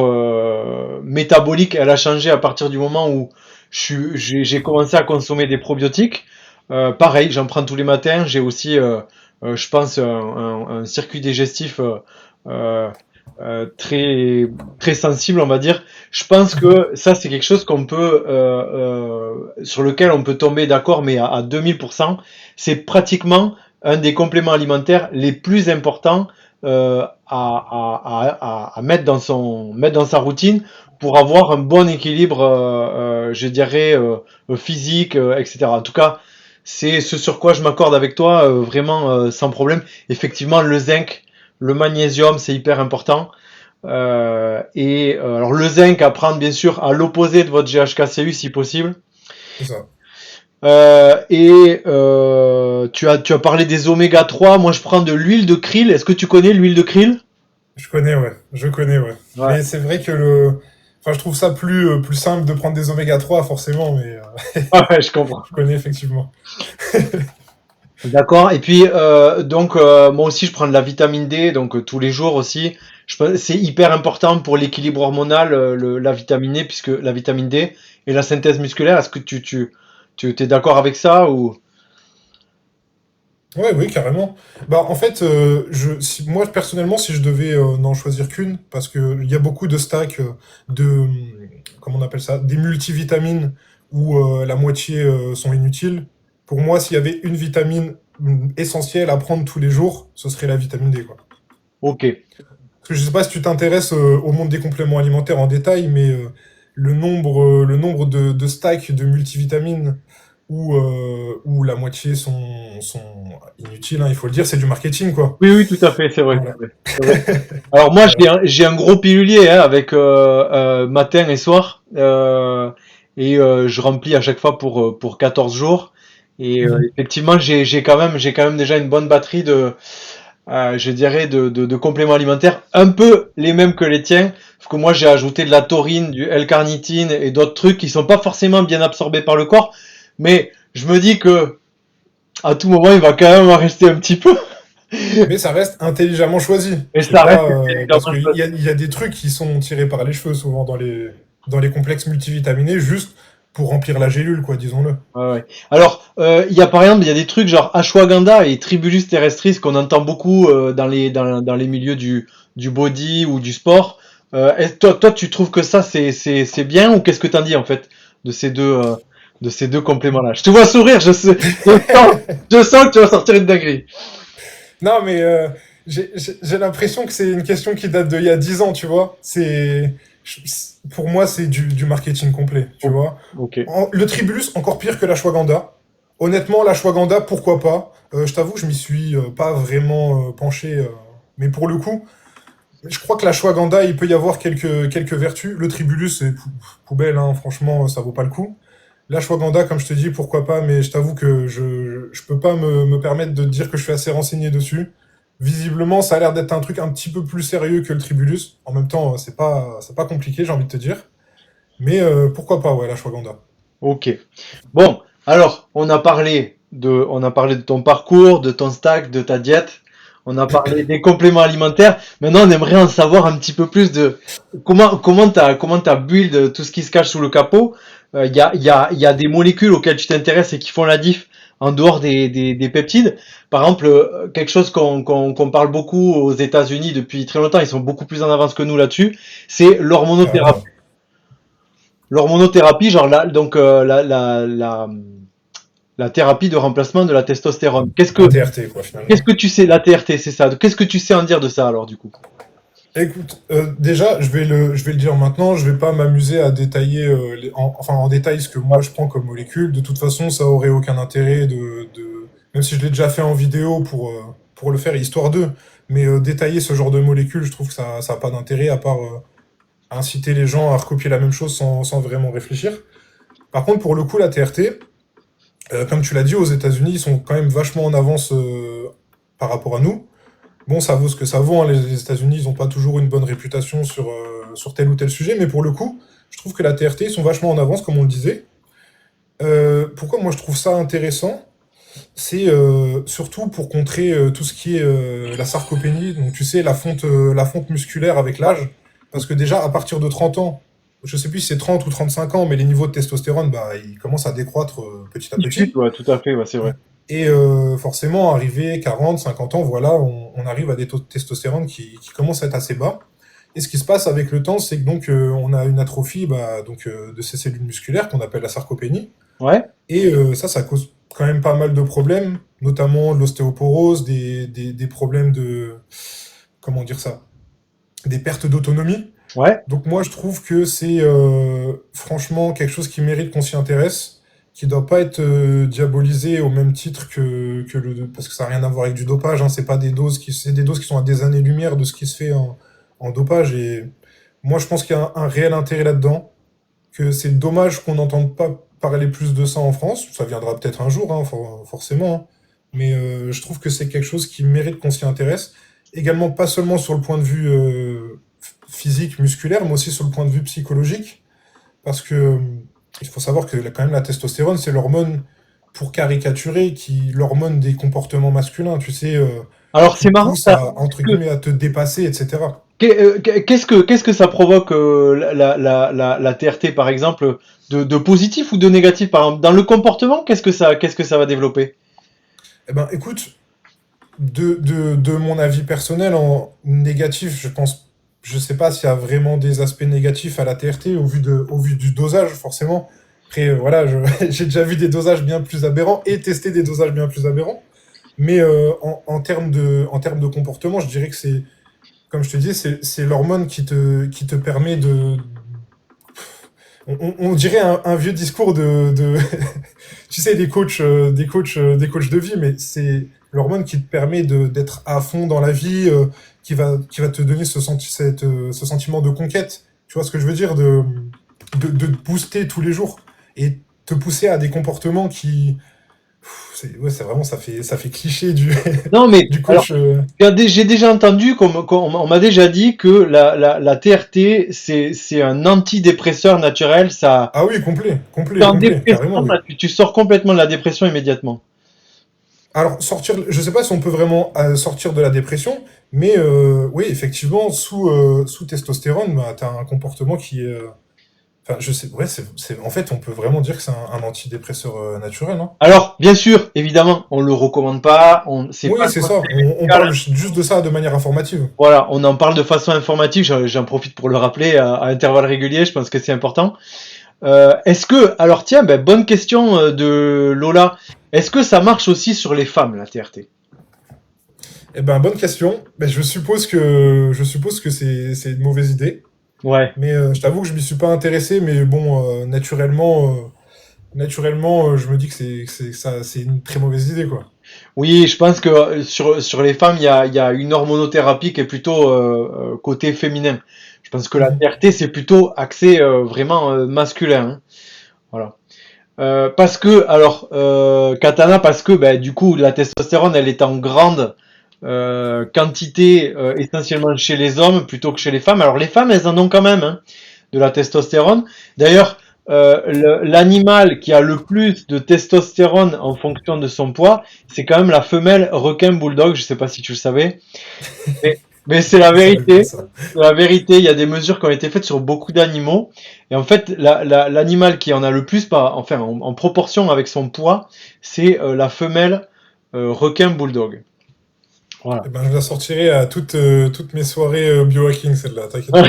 métabolique, elle a changé à partir du moment où j'ai commencé à consommer des probiotiques. Pareil, j'en prends tous les matins. J'ai aussi, je pense, un circuit digestif euh, très très sensible, on va dire. Je pense Mhm. que ça, c'est quelque chose qu'on peut sur lequel on peut tomber d'accord, mais à 2000%. C'est pratiquement un des compléments alimentaires les plus importants à mettre mettre dans sa routine pour avoir un bon équilibre, je dirais, physique, etc. En tout cas, c'est ce sur quoi je m'accorde avec toi, vraiment sans problème. Effectivement, le zinc, le magnésium, c'est hyper important. Alors le zinc à prendre bien sûr à l'opposé de votre GHKCU si possible. C'est ça. Tu as parlé des oméga 3. Moi je prends de l'huile de krill. Est-ce que tu connais l'huile de krill? Je connais, ouais. Je connais, ouais. Ouais. Mais c'est vrai que enfin, je trouve ça plus simple de prendre des oméga 3, forcément, mais Ah ouais, je comprends. je connais effectivement. D'accord. Et puis donc moi aussi je prends de la vitamine D donc tous les jours aussi. C'est hyper important pour l'équilibre hormonal la vitamine D puisque la vitamine D et la synthèse musculaire. Est-ce que tu t'es d'accord avec ça ou? Ouais, oui, carrément. Bah, en fait, moi, personnellement, si je devais n'en choisir qu'une, parce que il y a beaucoup de stacks comment on appelle ça, des multivitamines où la moitié sont inutiles. Pour moi, s'il y avait une vitamine essentielle à prendre tous les jours, ce serait la vitamine D, quoi. Ok. Parce que je sais pas si tu t'intéresses au monde des compléments alimentaires en détail, mais le nombre de stacks de multivitamines où la moitié sont inutiles, hein, il faut le dire, c'est du marketing, quoi. Oui, oui, tout à fait, c'est vrai, Voilà. c'est vrai, c'est vrai. Alors moi, Voilà. j'ai un gros pilulier hein, avec matin et soir, je remplis à chaque fois pour 14 jours. Et Mhm. effectivement, j'ai quand même déjà une bonne batterie je dirais, de compléments alimentaires, un peu les mêmes que les tiens, parce que moi j'ai ajouté de la taurine, du L-carnitine et d'autres trucs qui sont pas forcément bien absorbés par le corps, mais je me dis que à tout moment, il va quand même en rester un petit peu. Mais ça reste intelligemment choisi. Et C'est ça reste pas parce intelligemment qu'il choisi. y a des trucs qui sont tirés par les cheveux souvent dans les complexes multivitaminés juste pour remplir la gélule, quoi, disons-le. Ouais, ouais. Alors, il y a par exemple, il y a des trucs genre ashwagandha et tribulus terrestris qu'on entend beaucoup dans les milieux du body ou du sport. Toi, tu trouves que ça, c'est bien ou qu'est-ce que t'en dis en fait de de ces deux compléments-là? Je te vois sourire, je sens que tu vas sortir une dinguerie. Non, mais j'ai l'impression que c'est une question qui date d'il y a 10 ans, tu vois. Pour moi, c'est du marketing complet, tu Oh, vois. ok. Le Tribulus, encore pire que l'ashwagandha. Honnêtement, l'ashwagandha, pourquoi pas. Je t'avoue, je m'y suis pas vraiment penché. Mais pour le coup, je crois que l'ashwagandha, il peut y avoir quelques vertus. Le Tribulus, c'est poubelle, hein, franchement, ça vaut pas le coup. L'ashwagandha, comme je te dis, pourquoi pas, mais je t'avoue que je peux pas me permettre de te dire que je suis assez renseigné dessus. Visiblement, ça a l'air d'être un truc un petit peu plus sérieux que le Tribulus. En même temps, c'est pas compliqué, j'ai envie de te dire. Mais pourquoi pas, ouais, l'ashwagandha. Ok. Bon, alors, on a parlé de ton parcours, de ton stack, de ta diète. On a parlé des compléments alimentaires. Maintenant, on aimerait en savoir un petit peu plus de comment t'as build tout ce qui se cache sous le capot. Il y a des molécules auxquelles tu t'intéresses et qui font la diff en dehors des peptides. Par exemple, quelque chose qu'on parle beaucoup aux États-Unis depuis très longtemps, ils sont beaucoup plus en avance que nous là-dessus, c'est l'hormonothérapie. Carrément. L'hormonothérapie, genre la thérapie de remplacement de la testostérone. La TRT, quoi, finalement. Qu'est-ce que tu sais, la TRT, c'est ça. Qu'est-ce que tu sais en dire de ça alors du coup? Écoute, déjà, je vais le dire maintenant, je vais pas m'amuser à détailler, enfin en détail ce que moi je prends comme molécule. De toute façon, ça aurait aucun intérêt même si je l'ai déjà fait en vidéo pour le faire, histoire d'eux. Mais détailler ce genre de molécules, je trouve que ça a pas d'intérêt à part inciter les gens à recopier la même chose sans vraiment réfléchir. Par contre, pour le coup, la TRT, comme tu l'as dit, aux États-Unis, ils sont quand même vachement en avance par rapport à nous. Bon, ça vaut ce que ça vaut, hein. Les États-Unis, ils n'ont pas toujours une bonne réputation sur tel ou tel sujet, mais pour le coup, je trouve que la TRT, ils sont vachement en avance, comme on le disait. Pourquoi moi je trouve ça intéressant? C'est surtout pour contrer tout ce qui est la sarcopénie, donc tu sais, la fonte musculaire avec l'âge. Parce que déjà, à partir de 30 ans, je sais plus si c'est 30 ou 35 ans, mais les niveaux de testostérone, bah, ils commencent à décroître petit à Il chute, petit. ouais, tout à fait, ouais, c'est vrai. Et forcément, arrivé 40, 50 ans, voilà, on arrive à des taux de testostérone qui commencent à être assez bas. Et ce qui se passe avec le temps, c'est que donc on a une atrophie bah, de ces cellules musculaires qu'on appelle la sarcopénie. Ouais, Et ça cause quand même pas mal de problèmes, notamment de l'ostéoporose, des problèmes de... Comment dire ça? Des pertes d'autonomie. ouais. Donc moi, je trouve que c'est franchement quelque chose qui mérite qu'on s'y intéresse, qui doit pas être diabolisé au même titre que le... Parce que ça n'a rien à voir avec du dopage, hein, c'est des doses qui sont à des années-lumière de ce qui se fait en dopage. Et moi, je pense qu'il y a un réel intérêt là-dedans, que c'est dommage qu'on n'entende pas parler plus de ça en France. Ça viendra peut-être un jour, hein, forcément. Hein. Mais je trouve que c'est quelque chose qui mérite qu'on s'y intéresse. Également, pas seulement sur le point de vue physique, musculaire, mais aussi sur le point de vue psychologique. Parce que il faut savoir que quand même la testostérone, c'est l'hormone, pour caricaturer, l'hormone des comportements masculins, tu sais, Alors qui c'est te marrant pousse ça. à, entre guillemets, à te dépasser, etc. Qu'est-ce que ça provoque la TRT par exemple de positif ou de négatif par exemple dans le comportement qu'est-ce que ça va développer? Eh ben, écoute, de mon avis personnel, en négatif, je sais pas s'il y a vraiment des aspects négatifs à la TRT au vu du dosage, forcément. Après, voilà, j'ai déjà vu des dosages bien plus aberrants et testé des dosages bien plus aberrants. Mais en termes de comportement, je dirais que c'est, comme je te dis, c'est l'hormone qui te permet on dirait un vieux discours tu sais, des coachs de vie, mais c'est l'hormone qui te permet d'être à fond dans la vie, qui va te donner ce sentiment de conquête. Tu vois ce que je veux dire, de te booster tous les jours et te pousser à des comportements ouais, c'est vraiment, ça fait cliché Non mais du alors coach. j'ai déjà entendu on m'a déjà dit que la TRT c'est un antidépresseur naturel ça Ah oui, t'es en complet, dépression carrément, oui. là, tu sors complètement de la dépression immédiatement. Alors, je sais pas si on peut vraiment sortir de la dépression, mais oui, effectivement, sous testostérone, bah, tu as un comportement qui est. Enfin, je sais, ouais, en fait, on peut vraiment dire que c'est un antidépresseur naturel, hein. Alors, bien sûr, évidemment, on le recommande pas, c'est pas Oui, le c'est ça. conseil On médical. parle juste de ça de manière informative. Voilà, on en parle de façon informative, j'en profite pour le rappeler à intervalles réguliers, je pense que c'est important. Est-ce que, alors tiens, ben, bonne question de Lola, est-ce que ça marche aussi sur les femmes, la TRT? Eh ben, bonne question. Ben, je suppose que c'est une mauvaise idée. Ouais. Mais je t'avoue que je m'y suis pas intéressé, mais bon, naturellement, je me dis que c'est une très mauvaise idée, quoi. Oui, je pense que sur les femmes, il y a une hormonothérapie qui est plutôt côté féminin. Je pense que la Mhm. TRT, c'est plutôt axé vraiment masculin, hein. Voilà. Parce que, alors, Katana, parce que ben, du coup, la testostérone, elle est en grande quantité essentiellement chez les hommes plutôt que chez les femmes. Alors, les femmes, elles en ont quand même, hein, de la testostérone. D'ailleurs, l'animal qui a le plus de testostérone en fonction de son poids, c'est quand même la femelle requin bulldog. Je sais pas si tu le savais, mais c'est la Je savais pas vérité. ça. C'est la vérité. Il y a des mesures qui ont été faites sur beaucoup d'animaux. Et en fait, l'animal qui en a le plus, enfin, en proportion avec son poids, c'est la femelle requin bulldog. Voilà. Eh ben, je la sortirai à toutes mes soirées biohacking, celle-là, t'inquiète pas.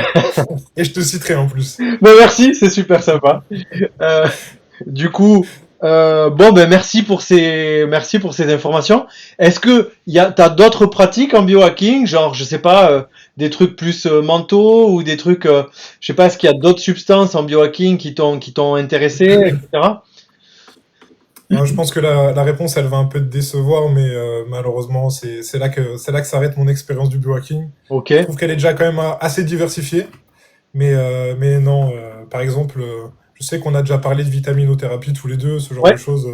Et je te citerai en plus. Ben merci, c'est super sympa. Euh, du coup, bon ben merci pour ces informations. Est-ce que t'as d'autres pratiques en biohacking, genre je sais pas, des trucs plus mentaux ou des trucs, je sais pas, est-ce qu'il y a d'autres substances en biohacking qui t'ont intéressé, etc. Alors, je pense que la réponse, elle va un peu te décevoir, mais malheureusement, c'est là que s'arrête mon expérience du biohacking. Ok. Je trouve qu'elle est déjà quand même assez diversifiée, mais non, par exemple, je sais qu'on a déjà parlé de vitaminothérapie tous les deux, ce genre de Ouais. choses.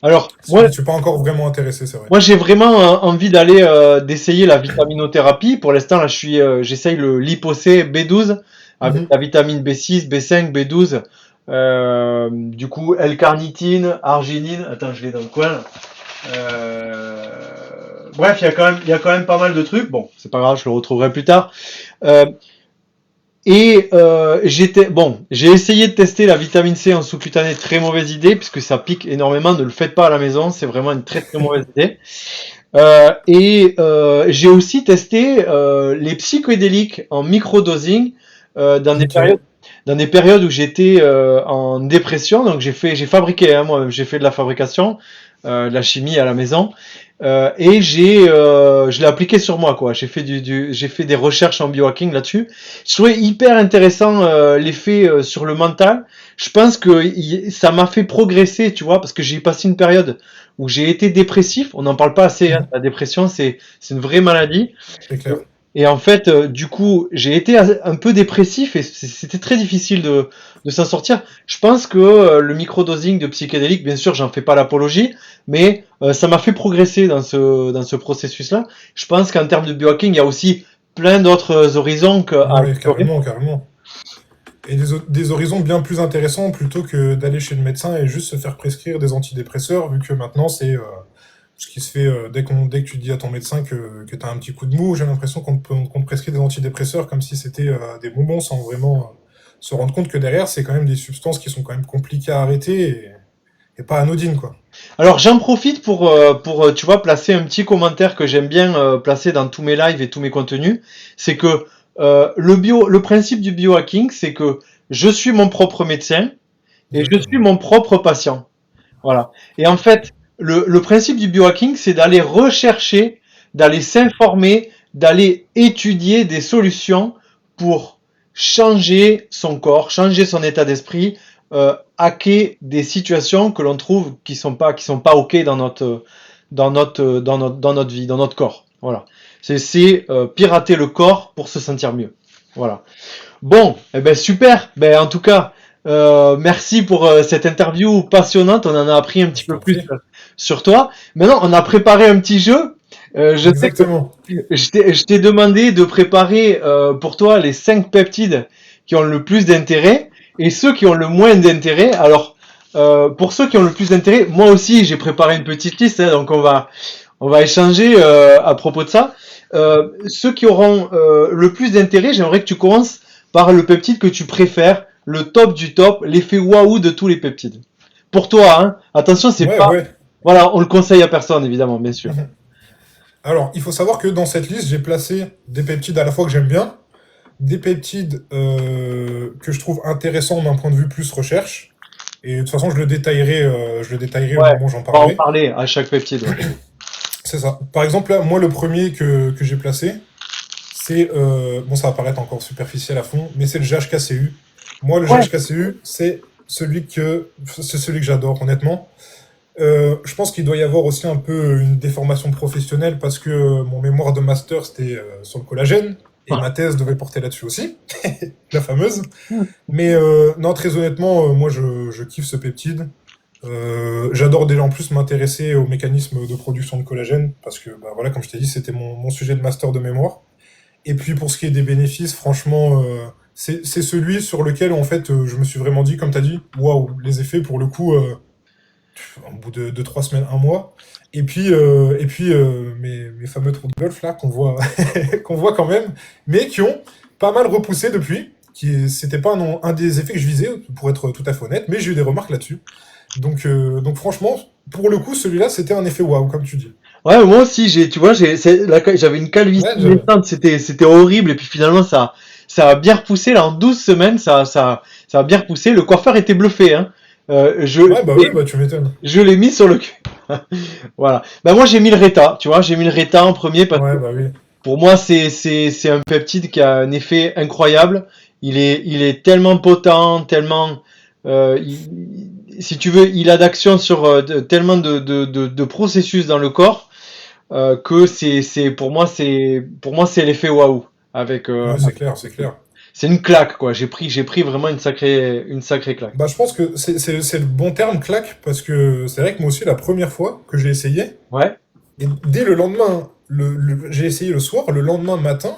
Alors Je suis pas encore vraiment intéressé, c'est vrai. moi j'ai vraiment envie d'aller d'essayer la vitaminothérapie. Pour l'instant là j'essaye le Lipo-C B12 avec Mhm. la vitamine B6, B5, B12. Du coup L-carnitine, arginine. Attends, je l'ai dans le coin, là. Bref, il y a quand même pas mal de trucs. Bon, c'est pas grave, je le retrouverai plus tard. Euh, j'ai essayé de tester la vitamine C en sous-cutané, très mauvaise idée puisque ça pique énormément. Ne le faites pas à la maison, c'est vraiment une très très mauvaise idée. J'ai aussi testé les psychédéliques en microdosing dans des Ok. périodes où j'étais en dépression. Donc j'ai fabriqué, hein, moi-même, j'ai fait de la fabrication, de la chimie à la maison. Je l'ai appliqué sur moi, quoi. J'ai fait des recherches en biohacking là-dessus. Je trouvais hyper intéressant l'effet sur le mental. Je pense que ça m'a fait progresser, tu vois, parce que j'ai passé une période où j'ai été dépressif. On n'en parle pas assez, hein. Mhm. La dépression, c'est une vraie maladie. C'est clair. Et en fait, du coup, j'ai été un peu dépressif et c'était très difficile de s'en sortir. Je pense que le microdosing de psychédéliques, bien sûr, j'en fais pas l'apologie, mais ça m'a fait progresser dans ce processus-là. Je pense qu'en termes de biohacking, il y a aussi plein d'autres horizons à Ouais, explorer. carrément, carrément. Et des horizons bien plus intéressants plutôt que d'aller chez le médecin et juste se faire prescrire des antidépresseurs, vu que maintenant c'est ce qui se fait dès que tu dis à ton médecin que tu as un petit coup de mou, j'ai l'impression qu'on te prescrit des antidépresseurs comme si c'était des bonbons sans vraiment se rendre compte que derrière c'est quand même des substances qui sont quand même compliquées à arrêter et pas anodines, quoi. Alors j'en profite pour tu vois, placer un petit commentaire que j'aime bien placer dans tous mes lives et tous mes contenus. C'est que le principe du biohacking, c'est que je suis mon propre médecin et je suis Exactement. mon propre patient. Voilà. Et en fait, le principe du biohacking, c'est d'aller rechercher, d'aller s'informer, d'aller étudier des solutions pour changer son corps, changer son état d'esprit, hacker des situations que l'on trouve qui sont pas ok dans notre vie, dans notre corps. Voilà. C'est pirater le corps pour se sentir mieux. Voilà. Bon, eh ben super. Ben en tout cas, merci pour cette interview passionnante. On en a appris un petit Je peu t'en plus prie. sur toi. Maintenant, on a préparé un petit jeu. Je sais que Exactement. je t'ai demandé de préparer pour toi les 5 peptides qui ont le plus d'intérêt et ceux qui ont le moins d'intérêt. Alors, pour ceux qui ont le plus d'intérêt, moi aussi j'ai préparé une petite liste, hein, donc on va échanger à propos de ça. Ceux qui auront le plus d'intérêt, j'aimerais que tu commences par le peptide que tu préfères, le top du top, l'effet waouh de tous les peptides. Pour toi, hein. Attention, c'est Ouais, pas, ouais. voilà, on le conseille à personne évidemment, bien sûr. Alors, il faut savoir que dans cette liste, j'ai placé des peptides à la fois que j'aime bien, des peptides que je trouve intéressants d'un point de vue plus recherche. Et de toute façon, je le détaillerai au Ouais, moment où j'en on va en parlerai. parler à chaque peptide. Ouais. C'est ça. Par exemple, là, moi, le premier que j'ai placé, c'est... bon, ça va paraître encore superficiel à fond, mais c'est le GHKCU. Moi, le Ouais. GHKCU, c'est celui que j'adore, honnêtement. Je pense qu'il doit y avoir aussi un peu une déformation professionnelle parce que mon mémoire de master, c'était sur le collagène, et ma thèse devait porter là-dessus aussi, la fameuse. Mais non, très honnêtement, moi, je kiffe ce peptide. J'adore déjà en plus m'intéresser au mécanisme de production de collagène, parce que, bah, voilà, comme je t'ai dit, c'était mon sujet de master de mémoire. Et puis pour ce qui est des bénéfices, franchement, c'est celui sur lequel, en fait, je me suis vraiment dit, comme tu as dit, waouh, les effets, pour le coup, au bout de 3 semaines, un mois. Et puis mes fameux trous de golf, là, qu'on voit, qu'on voit quand même, mais qui ont pas mal repoussé depuis. C'était pas un des effets que je visais, pour être tout à fait honnête, mais j'ai eu des remarques là-dessus. Donc franchement, pour le coup, celui-là, c'était un effet waouh, comme tu dis. Ouais, moi aussi, tu vois, j'avais une calvitie Ouais, naissante, c'était horrible, et puis finalement, ça a bien repoussé, là, en 12 semaines, ça a bien repoussé. Le coiffeur était bluffé, hein. ouais, bah oui, bah tu m'étonnes. Je l'ai mis sur le cul. Voilà. Bah, moi, j'ai mis le Reta, tu vois, j'ai mis le Reta en premier parce que Ouais, bah oui. pour moi, c'est un peptide qui a un effet incroyable. Il est tellement potent, tellement, si tu veux, il a d'action sur tellement de processus dans le corps que pour moi, c'est l'effet waouh. Avec, Ouais, c'est clair, c'est clair. c'est une claque, quoi. J'ai pris vraiment une sacrée claque. Bah, je pense que c'est le bon terme, claque, parce que c'est vrai que moi aussi, la première fois que j'ai essayé, Ouais, et dès le lendemain, j'ai essayé le soir, le lendemain matin,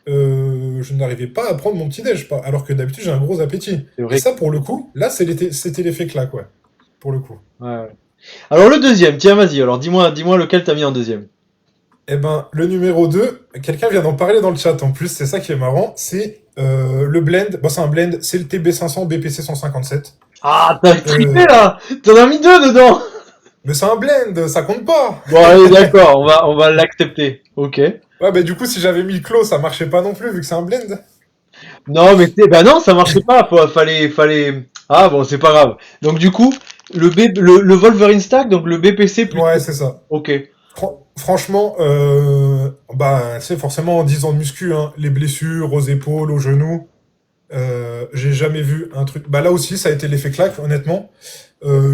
je n'arrivais pas à prendre mon petit-déj, alors que d'habitude j'ai un gros appétit. c'est Et vrai. ça, pour le coup, là, c'était l'effet claque, ouais, pour le coup. Ouais, ouais. Alors le deuxième, tiens, vas-y. Alors dis-moi lequel t'as mis en deuxième. Eh ben, le numéro 2, quelqu'un vient d'en parler dans le chat en plus, c'est ça qui est marrant, c'est le blend, bon, c'est un blend, c'est le TB500 BPC 157. Ah, t'as triplé Euh, là! T'en as mis deux dedans! mais c'est un blend, ça compte pas. Bon, allez, d'accord, on va l'accepter. Ok. Ouais, bah du coup, si j'avais mis le clos, ça marchait pas non plus, vu que c'est un blend. Non, mais bah non, ça marchait pas. Fallait. Ah bon, c'est pas grave. Donc du coup, le Wolverine Stack, donc le BPC plus. Ouais, c'est ça. Ok. Franchement, bah, tu sais, forcément, en 10 ans de muscu, hein, les blessures aux épaules, aux genoux, j'ai jamais vu un truc. Bah là aussi, ça a été l'effet claque, honnêtement.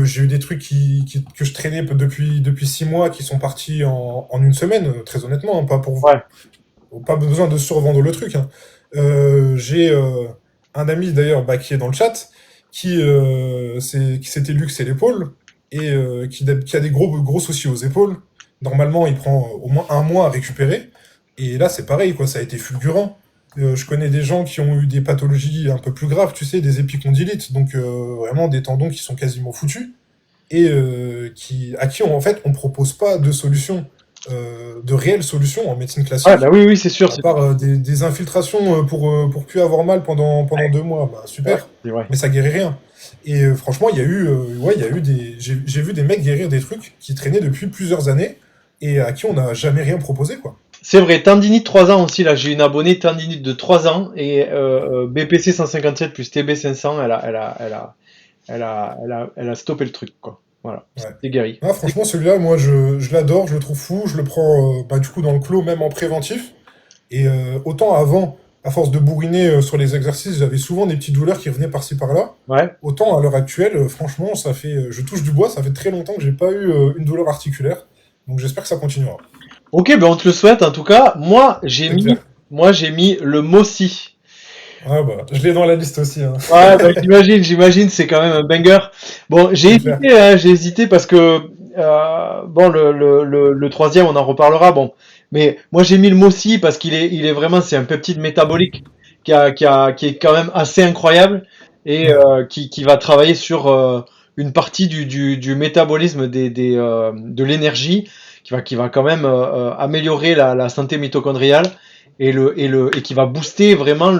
J'ai eu des trucs que je traînais depuis 6 mois qui sont partis en une semaine, très honnêtement, hein, Ouais. pas besoin de survendre le truc, hein. J'ai un ami d'ailleurs, bah, qui est dans le chat, qui s'était luxé l'épaule et qui a des gros soucis aux épaules. Normalement, il prend au moins un mois à récupérer. Et là, c'est pareil, quoi, ça a été fulgurant. Je connais des gens qui ont eu des pathologies un peu plus graves, tu sais, des épicondylites, donc vraiment des tendons qui sont quasiment foutus, et à qui en fait on propose pas de solution, de réelles solutions en médecine Ouais, bah classique, oui, oui, c'est sûr. à part des infiltrations pour plus avoir mal pendant 2 mois. Bah Ouais, super, c'est vrai. mais ça guérit rien. Et franchement, il y a eu j'ai vu des mecs guérir des trucs qui traînaient depuis plusieurs années et à qui on n'a jamais rien proposé, quoi. C'est vrai, tendinite 3 ans aussi, là, j'ai une abonnée tendinite de 3 ans et BPC 157 plus TB 500, elle a stoppé le truc, quoi. Voilà, Ouais. c'est guéri. Ah, franchement, celui-là, moi, je l'adore, je le trouve fou, je le prends bah, du coup dans le clos, même en préventif. Et autant avant, à force de bourriner sur les exercices, j'avais souvent des petites douleurs qui revenaient par-ci par-là. Ouais. Autant à l'heure actuelle, franchement, je touche du bois, ça fait très longtemps que j'ai pas eu une douleur articulaire. Donc j'espère que ça continuera. Ok, ben on te le souhaite en tout cas. C'est clair. Moi j'ai mis le Mossy. Ah bah, je l'ai dans la liste aussi, hein. Ouais, bah, j'imagine, c'est quand même un banger. Bon, C'est clair. j'ai hésité parce que bon, le troisième, on en reparlera. Bon, mais moi j'ai mis le Mossy parce il est vraiment, c'est un peptide métabolique qui est quand même assez incroyable et Ouais. qui va travailler sur une partie du métabolisme de l'énergie qui va quand même améliorer la santé mitochondriale et qui va booster vraiment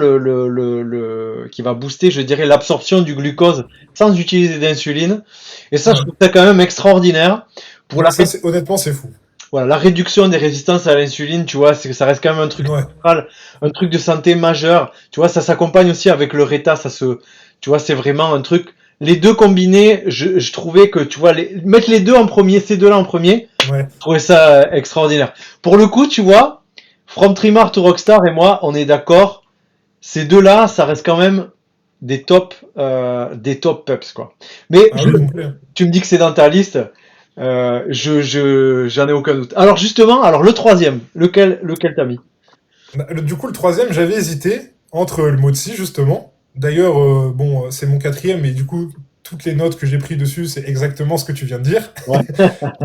qui va booster, je dirais, l'absorption du glucose sans utiliser d'insuline. Et ça, je Ouais. trouve ça quand même extraordinaire pour Ouais, ça, honnêtement, c'est fou. voilà, la réduction des résistances à l'insuline, tu vois, ça reste quand même un truc Ouais. central, un truc de santé majeur. Tu vois, ça s'accompagne aussi avec le Reta, tu vois, c'est vraiment un truc. Les deux combinés, je trouvais que, tu vois, mettre les deux en premier, ces deux-là en premier, Ouais. je trouvais ça extraordinaire. Pour le coup, tu vois, From Trimar to Rockstar et moi, on est d'accord, ces deux-là, ça reste quand même des top peps, quoi. Mais Ah oui, complet. tu me dis que c'est dans ta liste, j'en ai aucun doute. Alors justement, alors le troisième, lequel t'as mis? Bah, du coup, le troisième, j'avais hésité entre le Motsi, justement. D'ailleurs, bon, c'est mon quatrième, et du coup, toutes les notes que j'ai prises dessus, c'est exactement ce que tu viens de dire. Ouais.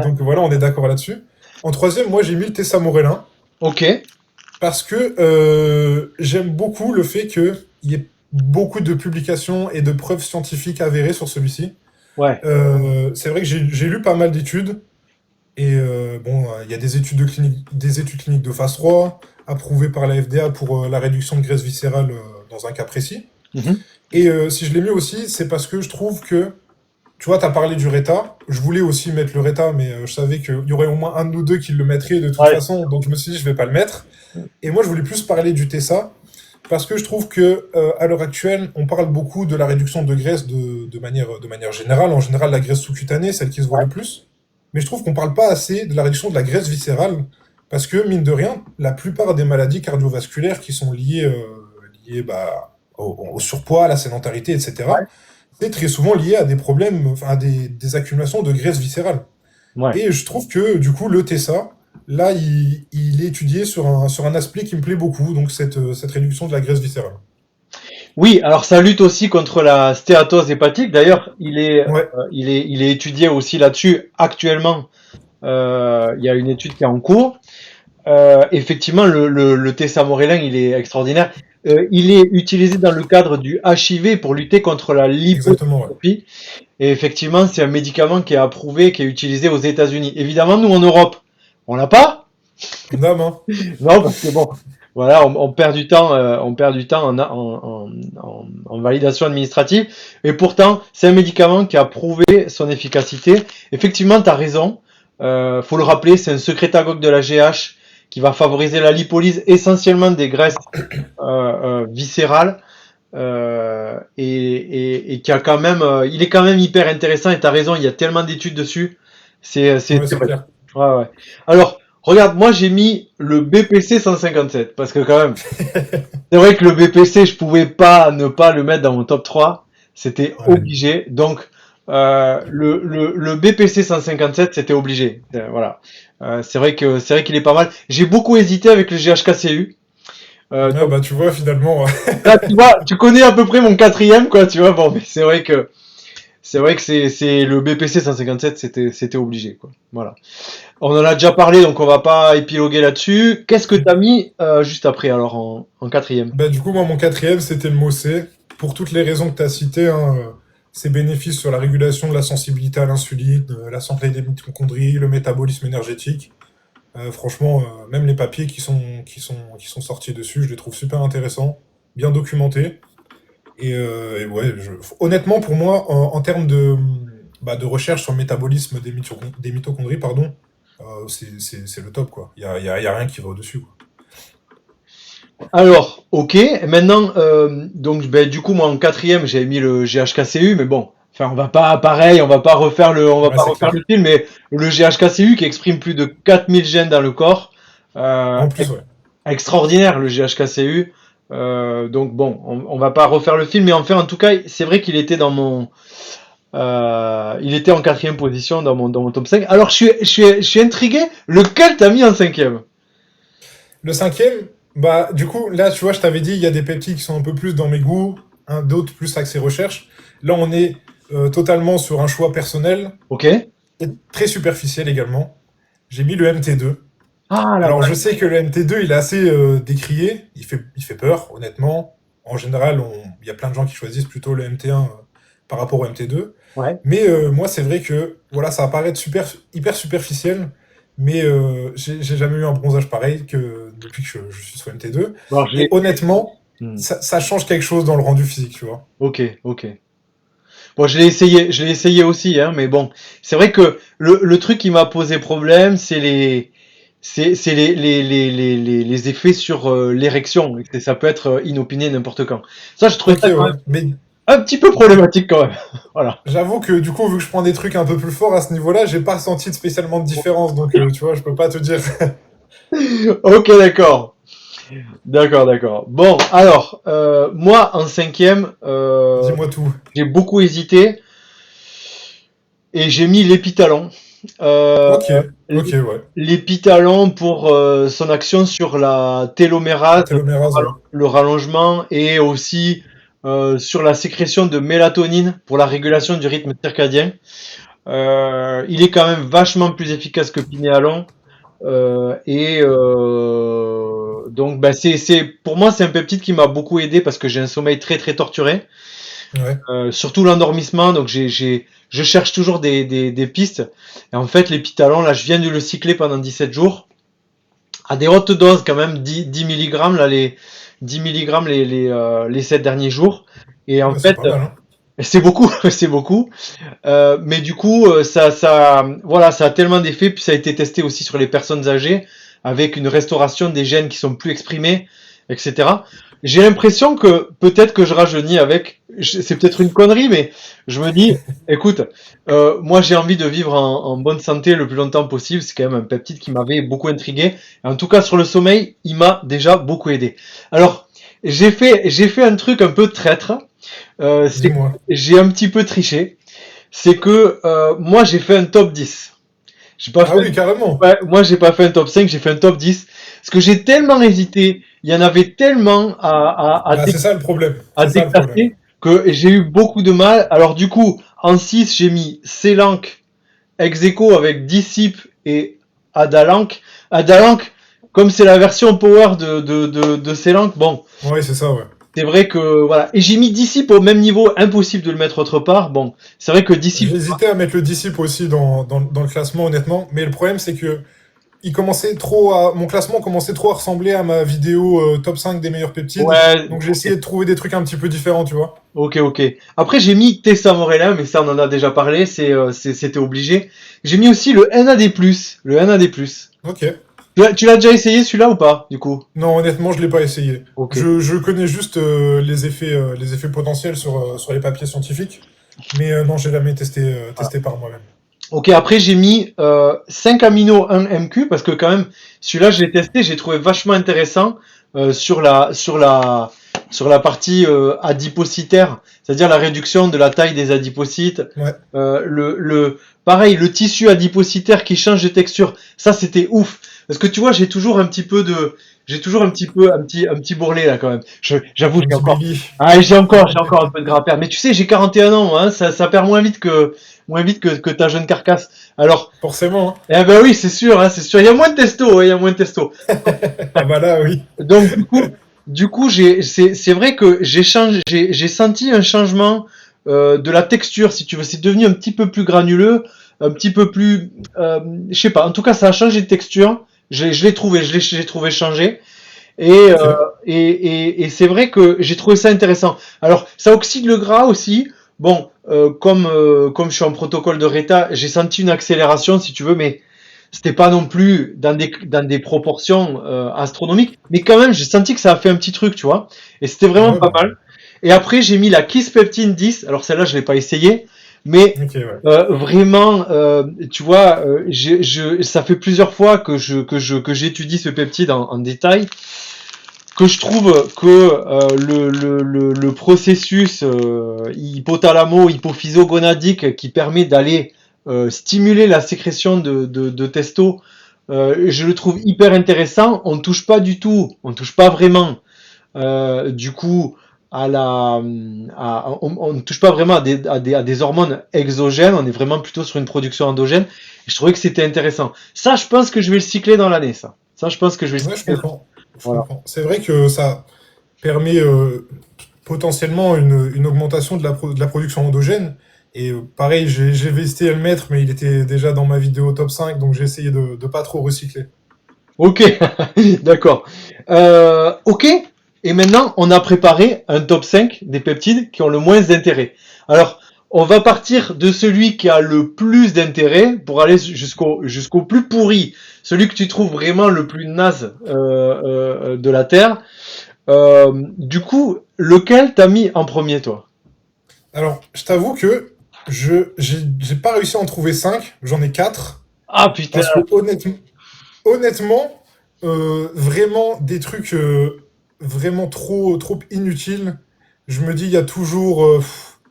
Donc voilà, on est d'accord là-dessus. En troisième, moi, j'ai mis le Tessa Morellin, Ok, parce que j'aime beaucoup le fait qu'il y ait beaucoup de publications et de preuves scientifiques avérées sur celui-ci. ouais, C'est vrai que j'ai lu pas mal d'études, et bon, il y a des études cliniques de phase 3, approuvées par la FDA pour la réduction de graisse viscérale dans un cas précis. mhm, Et si je l'ai mis aussi, c'est parce que je trouve que, tu vois, tu as parlé du Reta. Je voulais aussi mettre le Reta, mais je savais qu'il y aurait au moins un de nous deux qui le mettrait de toute ouais, façon, donc je me suis dit, je vais pas le mettre. Et moi, je voulais plus parler du Tessa, parce que je trouve que à l'heure actuelle, on parle beaucoup de la réduction de graisse de manière générale. En général, la graisse sous-cutanée, celle qui se voit ouais, le plus. Mais je trouve qu'on parle pas assez de la réduction de la graisse viscérale, parce que mine de rien, la plupart des maladies cardiovasculaires qui sont liées bah, au surpoids, à la sédentarité, etc., ouais, c'est très souvent lié à des problèmes, enfin à des accumulations de graisse viscérale. ouais. Et je trouve que du coup, le TSA, là, il est étudié sur un aspect qui me plaît beaucoup, donc cette réduction de la graisse viscérale. Oui, alors ça lutte aussi contre la stéatose hépatique. D'ailleurs, Ouais, il est étudié aussi là-dessus actuellement. Il y a une étude qui est en cours. Effectivement, le tesamorelin, il est extraordinaire. Il est utilisé dans le cadre du HIV pour lutter contre la exactement, ouais. lipothérapie. Et effectivement, c'est un médicament qui est approuvé, qui est utilisé aux États-Unis. Évidemment, nous en Europe, on l'a pas. Dame, hein. Non, parce que bon, voilà, on perd du temps, on perd du temps en validation administrative. Et pourtant, c'est un médicament qui a prouvé son efficacité. Effectivement, tu as raison. Faut le rappeler, c'est un secrétagogue de la GH qui va favoriser la lipolyse essentiellement des graisses viscérales. Et qui a quand même, il est quand même hyper intéressant. Et tu as raison, il y a tellement d'études dessus. Ouais, C'est c'est vrai. clair. Ouais, ouais. Alors, regarde, moi j'ai mis le BPC 157 parce que quand même, c'est vrai que le BPC, je pouvais pas ne pas le mettre dans mon top 3. C'était Ouais. obligé. Donc, le BPC 157, c'était obligé. Voilà. C'est vrai qu'il est pas mal. J'ai beaucoup hésité avec le GHKCU. Ah Donc bah tu vois, finalement, là, tu vois, tu connais à peu près mon quatrième, quoi, tu vois. Bon, mais c'est vrai que c'est le BPC 157, c'était obligé, quoi. Voilà. On en a déjà parlé, donc on va pas épiloguer là-dessus. Qu'est-ce que t'as mis juste après, alors en quatrième? bah du coup, moi, mon quatrième, c'était le MOCE. Pour toutes les raisons que tu as citées, hein, ses bénéfices sur la régulation de la sensibilité à l'insuline, la santé des mitochondries, le métabolisme énergétique. Franchement, même les papiers qui sont sortis dessus, je les trouve super intéressants, bien documentés. Et ouais, honnêtement, pour moi, en termes de recherche sur le métabolisme des mitochondries, pardon, c'est le top, quoi. Il y a rien qui va au-dessus, quoi. Alors, ok. Maintenant, donc, ben, du coup, moi en quatrième, j'ai mis le GHKCU, mais bon, enfin, on va pas, pareil, on va Ouais, pas c'est refaire le clair. film, mais le GHKCU qui exprime plus de 4000 gènes dans le corps, euh, En plus, ouais. extraordinaire le GHKCU. Donc bon, on va pas refaire le film, mais enfin, en tout cas, c'est vrai qu'il était il était en quatrième position dans mon top 5. Alors, je suis intrigué. Lequel t'as mis en cinquième? Le cinquième, bah, du coup, là, tu vois, je t'avais dit, il y a des peptides qui sont un peu plus dans mes goûts, hein, d'autres plus axés recherche. Là, on est totalement sur un choix personnel Ok. et très superficiel également. J'ai mis le MT2. Ah la Alors, je vache. sais que le MT2, il est assez décrié, il fait peur, honnêtement. En général, il y a plein de gens qui choisissent plutôt le MT1 par rapport au MT2. Ouais. Mais moi, c'est vrai que voilà, ça va paraître hyper superficiel, mais j'ai jamais eu un bronzage pareil que depuis que je suis sur MT2. Alors, Et honnêtement, Hmm. ça change quelque chose dans le rendu physique, tu vois. Ok, ok. Bon, je l'ai essayé aussi, hein, mais bon, c'est vrai que le truc qui m'a posé problème, c'est les effets sur l'érection. Et ça peut être inopiné n'importe quand. Ça, je trouvais Ok, ça quand ouais. même Mais un petit peu problématique quand même. Voilà. j'avoue que du coup, vu que je prends des trucs un peu plus forts à ce niveau-là, j'ai pas ressenti spécialement de différence. Donc, tu vois, je peux pas te dire. Ok, d'accord. D'accord, d'accord. Bon, alors, moi, en cinquième, Dis-moi tout. j'ai beaucoup hésité et j'ai mis l'épitalon. Euh, Ok, ok, ouais. L'épitalon pour son action sur la La télomérase, télomérase, ouais. le rallongement et aussi sur la sécrétion de mélatonine pour la régulation du rythme circadien. Il est quand même vachement plus efficace que Pinéalon. Donc, bah, pour moi, c'est un peptide qui m'a beaucoup aidé parce que j'ai un sommeil très très torturé, Ouais. surtout l'endormissement. Donc, je cherche toujours des pistes. Et en fait, l'épitalon, là, je viens de le cycler pendant 17 jours à des hautes doses quand même, 10 mg, là, les 10 mg les 7 derniers jours. Et en Ouais, c'est fait, pas mal, hein. c'est beaucoup, c'est beaucoup. Mais du coup, voilà, ça a tellement d'effets, puis ça a été testé aussi sur les personnes âgées, avec une restauration des gènes qui sont plus exprimés, etc. J'ai l'impression que peut-être que je rajeunis avec, c'est peut-être une connerie, mais je me dis, écoute, moi j'ai envie de vivre en bonne santé le plus longtemps possible, c'est quand même un peptide qui m'avait beaucoup intrigué. En tout cas, sur le sommeil, il m'a déjà beaucoup aidé. Alors, j'ai fait un truc un peu traître, c'est que Dis-moi. j'ai un petit peu triché, c'est que moi j'ai fait un top 10. J'ai pas Ah fait oui, carrément. Ouais, moi j'ai pas fait un top 5, j'ai fait un top 10. Parce que j'ai tellement hésité, il y en avait tellement Bah, c'est ça le problème. à C'est ça le problème. déclasser que j'ai eu beaucoup de mal. Alors du coup, en 6, j'ai mis Celank ex aequo avec Dissip et Adalank. Adalank, comme c'est la version power de Celank, bon, Ouais, c'est ça, ouais. c'est vrai que voilà. Et j'ai mis Dissip au même niveau, impossible de le mettre autre part. Bon, c'est vrai que Dissip. J'ai hésité à mettre le disciple aussi dans le classement, honnêtement. Mais le problème, c'est que mon classement commençait trop à ressembler à ma vidéo top 5 des meilleurs peptides. Ouais, Donc j'ai ok. essayé de trouver des trucs un petit peu différents, tu vois. Ok, ok. Après, j'ai mis Tessa Morella, mais ça, on en a déjà parlé, c'était obligé. J'ai mis aussi le NAD+, le NAD+. Ok. Tu l'as déjà essayé celui-là ou pas, du coup? Non, honnêtement, je l'ai pas essayé. Ok. Je connais juste les effets potentiels sur les papiers scientifiques. Mais non, j'ai jamais testé par moi-même. Ok, après, j'ai mis 5 amino 1 MQ, parce que quand même, celui-là, je l'ai testé, j'ai trouvé vachement intéressant sur la partie adipocytaire, c'est-à-dire la réduction de la taille des adipocytes. Ouais. Pareil, le tissu adipocytaire qui change de texture, ça c'était ouf. Parce que tu vois, j'ai toujours un petit bourrelet là quand même. J'avoue, Un petit Billy. j'ai encore un peu de gras à perdre. Mais tu sais, j'ai 41 ans, hein, ça perd moins vite que ta jeune carcasse. Alors, Forcément, hein. eh ben oui, c'est sûr, hein, c'est sûr. Il y a moins de testo, il y a moins de testo. Ah bah là, oui. Donc du coup, c'est vrai que j'ai senti un changement de la texture, si tu veux. C'est devenu un petit peu plus granuleux, un petit peu plus, je sais pas. En tout cas, ça a changé de texture. Je l'ai trouvé, j'ai trouvé changé. Et, Ok. euh, et c'est vrai que j'ai trouvé ça intéressant. Alors, ça oxyde le gras aussi. Bon, comme je suis en protocole de RETA, j'ai senti une accélération, si tu veux, mais c'était pas non plus dans des proportions astronomiques. Mais quand même, j'ai senti que ça a fait un petit truc, tu vois. Et c'était vraiment Ouais, pas bah. mal. Et après, j'ai mis la Kiss Peptine 10. Alors celle-là, je l'ai pas essayé, mais Ok, ouais. vraiment, tu vois, ça fait plusieurs fois que j'étudie ce peptide en détail, que je trouve que le processus hypothalamo-hypophysogonadique qui permet d'aller stimuler la sécrétion de testo, je le trouve hyper intéressant. On touche pas vraiment, du coup, on ne touche pas vraiment à des hormones exogènes, on est vraiment plutôt sur une production endogène. Et je trouvais que c'était intéressant. Ça, je pense que je vais le cycler dans l'année, ça. Ça, je pense que je vais le Ouais, je cycler. comprends. Je Voilà. comprends. C'est vrai que ça permet potentiellement une augmentation de la production endogène. Et pareil, j'ai hésité à le mettre, mais il était déjà dans ma vidéo top 5, donc j'ai essayé de pas trop recycler. Ok, d'accord. Ok, et maintenant on a préparé un top 5 des peptides qui ont le moins d'intérêt. Alors, on va partir de celui qui a le plus d'intérêt pour aller jusqu'au plus pourri, celui que tu trouves vraiment le plus naze de la Terre. Du coup, lequel t'as mis en premier, toi? Alors, je t'avoue que j'ai pas réussi à en trouver 5, j'en ai 4, Ah putain, parce que honnêtement, vraiment des trucs vraiment trop inutiles. Je me dis, il y a toujours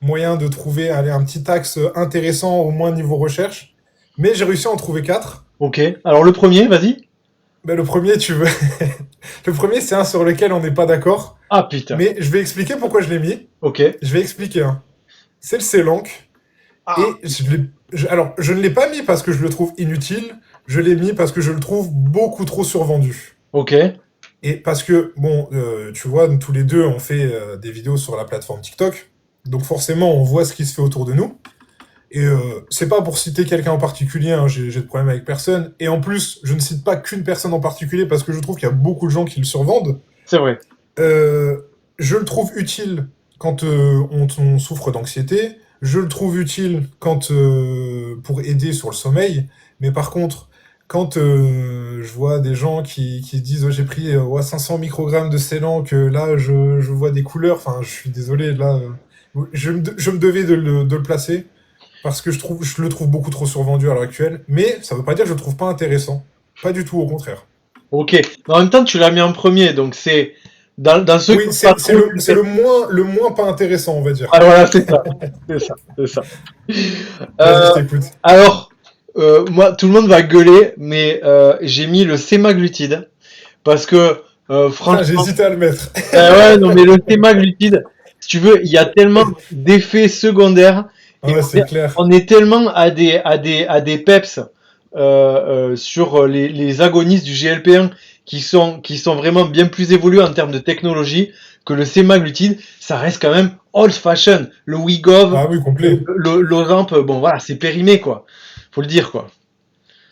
moyen de trouver allez, un petit axe intéressant, au moins niveau recherche. Mais j'ai réussi à en trouver 4. ok. Alors le premier, vas-y. Ben, le premier, tu veux. Le premier, c'est un sur lequel on n'est pas d'accord. Ah putain, Mais je vais expliquer pourquoi je l'ai mis. ok. Je vais expliquer. Hein. C'est le Célanque. Ah, Et alors, je ne l'ai pas mis parce que je le trouve inutile. Je l'ai mis parce que je le trouve beaucoup trop survendu. ok. Et parce que, bon, tu vois, nous, tous les deux, on fait des vidéos sur la plateforme TikTok. Donc forcément, on voit ce qui se fait autour de nous. Et c'est pas pour citer quelqu'un en particulier, hein, j'ai de problème avec personne. Et en plus, je ne cite pas qu'une personne en particulier parce que je trouve qu'il y a beaucoup de gens qui le survendent. C'est vrai. Euh, je le trouve utile quand on souffre d'anxiété. Je le trouve utile quand pour aider sur le sommeil. Mais par contre, quand je vois des gens qui se disent oh, j'ai pris ouais, 500 microgrammes de Ceylan, que là je vois des couleurs, enfin je suis désolé, là je me devais de le placer parce que je le trouve beaucoup trop survendu à l'heure actuelle. Mais ça veut pas dire que je le trouve pas intéressant. Pas du tout, au contraire. Ok. Mais en même temps, tu l'as mis en premier, donc c'est dans ceux qui Oui, n'ont pas trop c'est d'intérêt. le moins pas intéressant, on va dire. Ah voilà, c'est ça. C'est ça. C'est ça. Vas-y, je Euh, t'écoute. alors, moi, tout le monde va gueuler, mais j'ai mis le sémaglutide parce que Putain, j'ai franchement, hésité à le mettre. ouais, non, mais le sémaglutide, si tu veux, il y a tellement d'effets secondaires et Ouais, c'est clair. on est tellement à des peps sur les agonistes du GLP-1 qui sont vraiment bien plus évolués en termes de technologie que le sémaglutide, ça reste quand même old fashion. Le Wegovy, Ah oui, complet. l'Ozemp, bon voilà, c'est périmé quoi. Faut le dire quoi.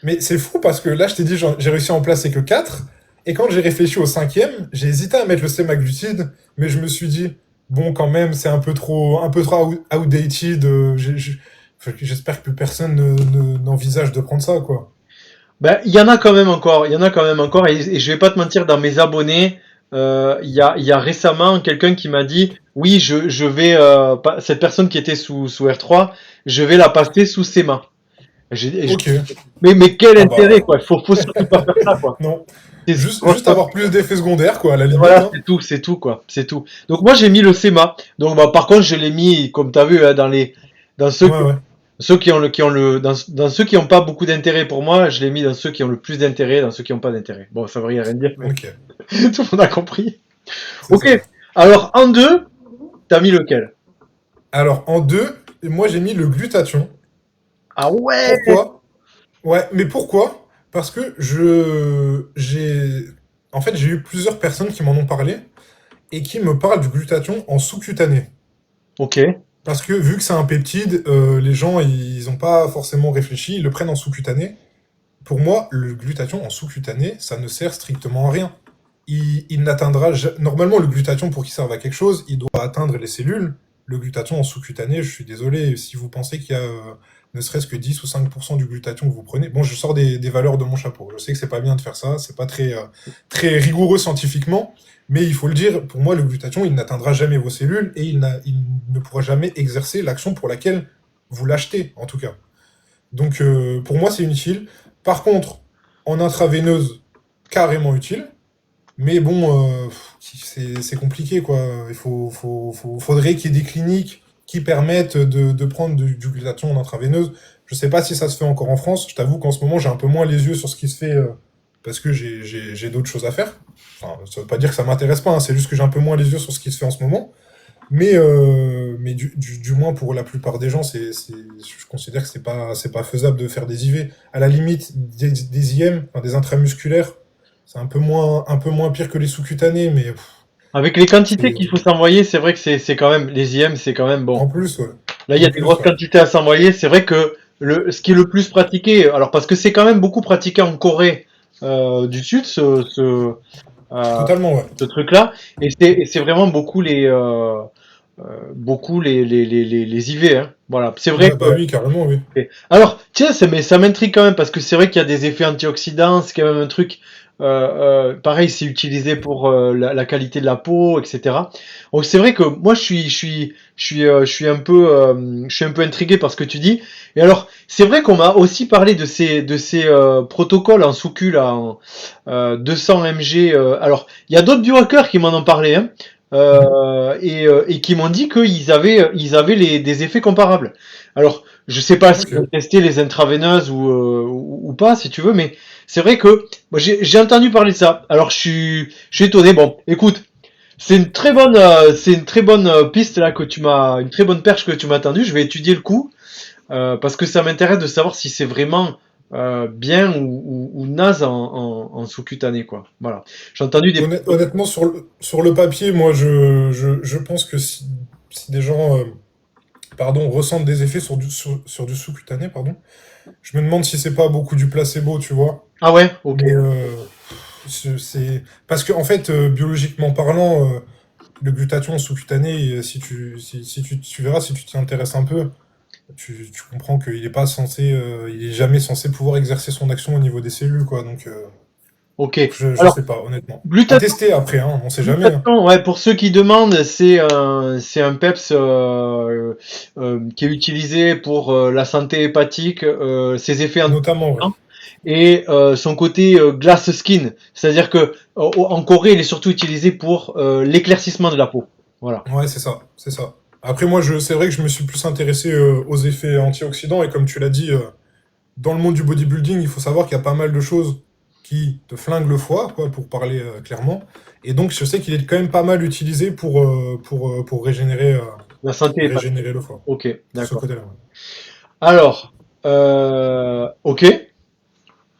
Mais c'est fou parce que là, je t'ai dit, j'ai réussi à en placer que 4. Et quand j'ai réfléchi au cinquième, j'ai hésité à mettre le sémaglutide, mais je me suis dit, bon, quand même, c'est un peu trop outdated. J'espère que plus personne n'envisage de prendre ça, quoi. Ben, il y en a quand même encore, il y en a quand même encore, et je vais pas te mentir, dans mes abonnés, il y a récemment quelqu'un qui m'a dit, oui, je vais, cette personne qui était sous R3, je vais la passer sous SEMA. Ok. Mais quel Ah intérêt, bah, quoi, faut surtout pas faire ça, quoi. non. C'est- Juste avoir plus d'effets secondaires, quoi, à la limite. Voilà, Hein. c'est tout, quoi, c'est tout. Donc moi, j'ai mis le SEMA. Donc, bah, par contre, je l'ai mis, comme t'as vu, hein, dans ceux Ouais, ouais. dans ceux qui ont pas beaucoup d'intérêt pour moi, je l'ai mis dans ceux qui ont le plus d'intérêt, dans ceux qui ont pas d'intérêt. Bon, ça veut rien dire, mais Ok. tout le monde a compris. C'est Ok. ça. Alors, en deux, t'as mis lequel? Alors, en deux, moi, j'ai mis le glutathion. Ah ouais! Pourquoi? Ouais, mais pourquoi? Parce que en fait, j'ai eu plusieurs personnes qui m'en ont parlé et qui me parlent du glutathion en sous-cutané. Ok. Parce que vu que c'est un peptide, les gens, ils n'ont pas forcément réfléchi, ils le prennent en sous-cutané. Pour moi, le glutathion en sous-cutané, ça ne sert strictement à rien. Il n'atteindra normalement le glutathion pour qu'il serve à quelque chose, il doit atteindre les cellules. Le glutathion en sous-cutané, je suis désolé, si vous pensez qu'il y a ne serait-ce que 10 ou 5% du glutathion que vous prenez. Bon, je sors des valeurs de mon chapeau. Je sais que c'est pas bien de faire ça, c'est pas très rigoureux scientifiquement, mais il faut le dire, pour moi, le glutathion, il n'atteindra jamais vos cellules et il ne pourra jamais exercer l'action pour laquelle vous l'achetez, en tout cas. Donc, pour moi, c'est inutile. Par contre, en intraveineuse, carrément utile. Mais bon, c'est compliqué, quoi. Faudrait qu'il y ait des cliniques qui permettent de prendre du glutathion en intraveineuse. Je sais pas si ça se fait encore en France. Je t'avoue qu'en ce moment, j'ai un peu moins les yeux sur ce qui se fait parce que j'ai d'autres choses à faire. Enfin, ça veut pas dire que ça m'intéresse pas, hein, c'est juste que j'ai un peu moins les yeux sur ce qui se fait en ce moment. Mais du moins pour la plupart des gens, je considère que c'est pas faisable de faire des IV. À la limite, des IM, enfin, des intramusculaires, c'est un peu moins pire que les sous-cutanés, mais pff, Avec les quantités C'est qu'il faut s'envoyer, c'est vrai que c'est quand même, les IM, c'est quand même bon. en plus, ouais. Là, il y En a des plus, grosses ouais. quantités à s'envoyer. C'est vrai que ce qui est le plus pratiqué, alors parce que c'est quand même beaucoup pratiqué en Corée du Sud, euh, Totalement, ouais. ce truc-là, et c'est vraiment beaucoup les IV. Hein. Voilà, c'est vrai Ouais, que. bah oui, carrément, oui. Alors, tiens, mais ça m'intrigue quand même parce que c'est vrai qu'il y a des effets antioxydants, c'est quand même un truc. Pareil, c'est utilisé pour la qualité de la peau, etc. Donc c'est vrai que moi je suis un peu intrigué par ce que tu dis. Et alors, c'est vrai qu'on m'a aussi parlé de ces protocoles en sous-Q là, en 200 mg. Alors, il y a d'autres biohackers qui m'en ont parlé, hein, Mhm. et qui m'ont dit ils avaient des effets comparables. Alors, je sais pas Ok. s'ils ont testé les intraveineuses ou pas, si tu veux, mais c'est vrai que moi j'ai entendu parler de ça. Alors je suis étonné. Bon, écoute, c'est une très bonne piste là que tu m'as, une très bonne perche que tu m'as tendue. Je vais étudier le coup parce que ça m'intéresse de savoir si c'est vraiment bien ou naze en sous-cutané quoi. Voilà. J'ai entendu des. Honnêtement, sur le papier, moi, je pense que si des gens, pardon, ressentent des effets sur du sous-cutané, pardon, je me demande si c'est pas beaucoup du placebo, tu vois. Ah ouais, ok, Mais parce que en fait, biologiquement parlant, le glutathion sous-cutané, si tu verras, si tu t'y intéresses un peu, tu comprends qu'il est pas censé, il est jamais censé pouvoir exercer son action au niveau des cellules, quoi. Donc, ok. je Alors sais pas, honnêtement. À glutathion. tester après, hein, on sait jamais, hein. Glutathion, ouais, pour ceux qui demandent, c'est un PEPS qui est utilisé pour la santé hépatique, ses effets Notamment, ouais. antioxydants et son côté glass skin, c'est-à-dire que en Corée, il est surtout utilisé pour l'éclaircissement de la peau. Voilà. Ouais, c'est ça, c'est ça. Après, moi, c'est vrai que je me suis plus intéressé aux effets antioxydants, et comme tu l'as dit, dans le monde du bodybuilding, il faut savoir qu'il y a pas mal de choses qui te flinguent le foie, quoi, pour parler clairement. Et donc, je sais qu'il est quand même pas mal utilisé pour La santé hépatique. régénérer le foie. Ok, De ce d'accord. côté-là, ouais. Alors, ok.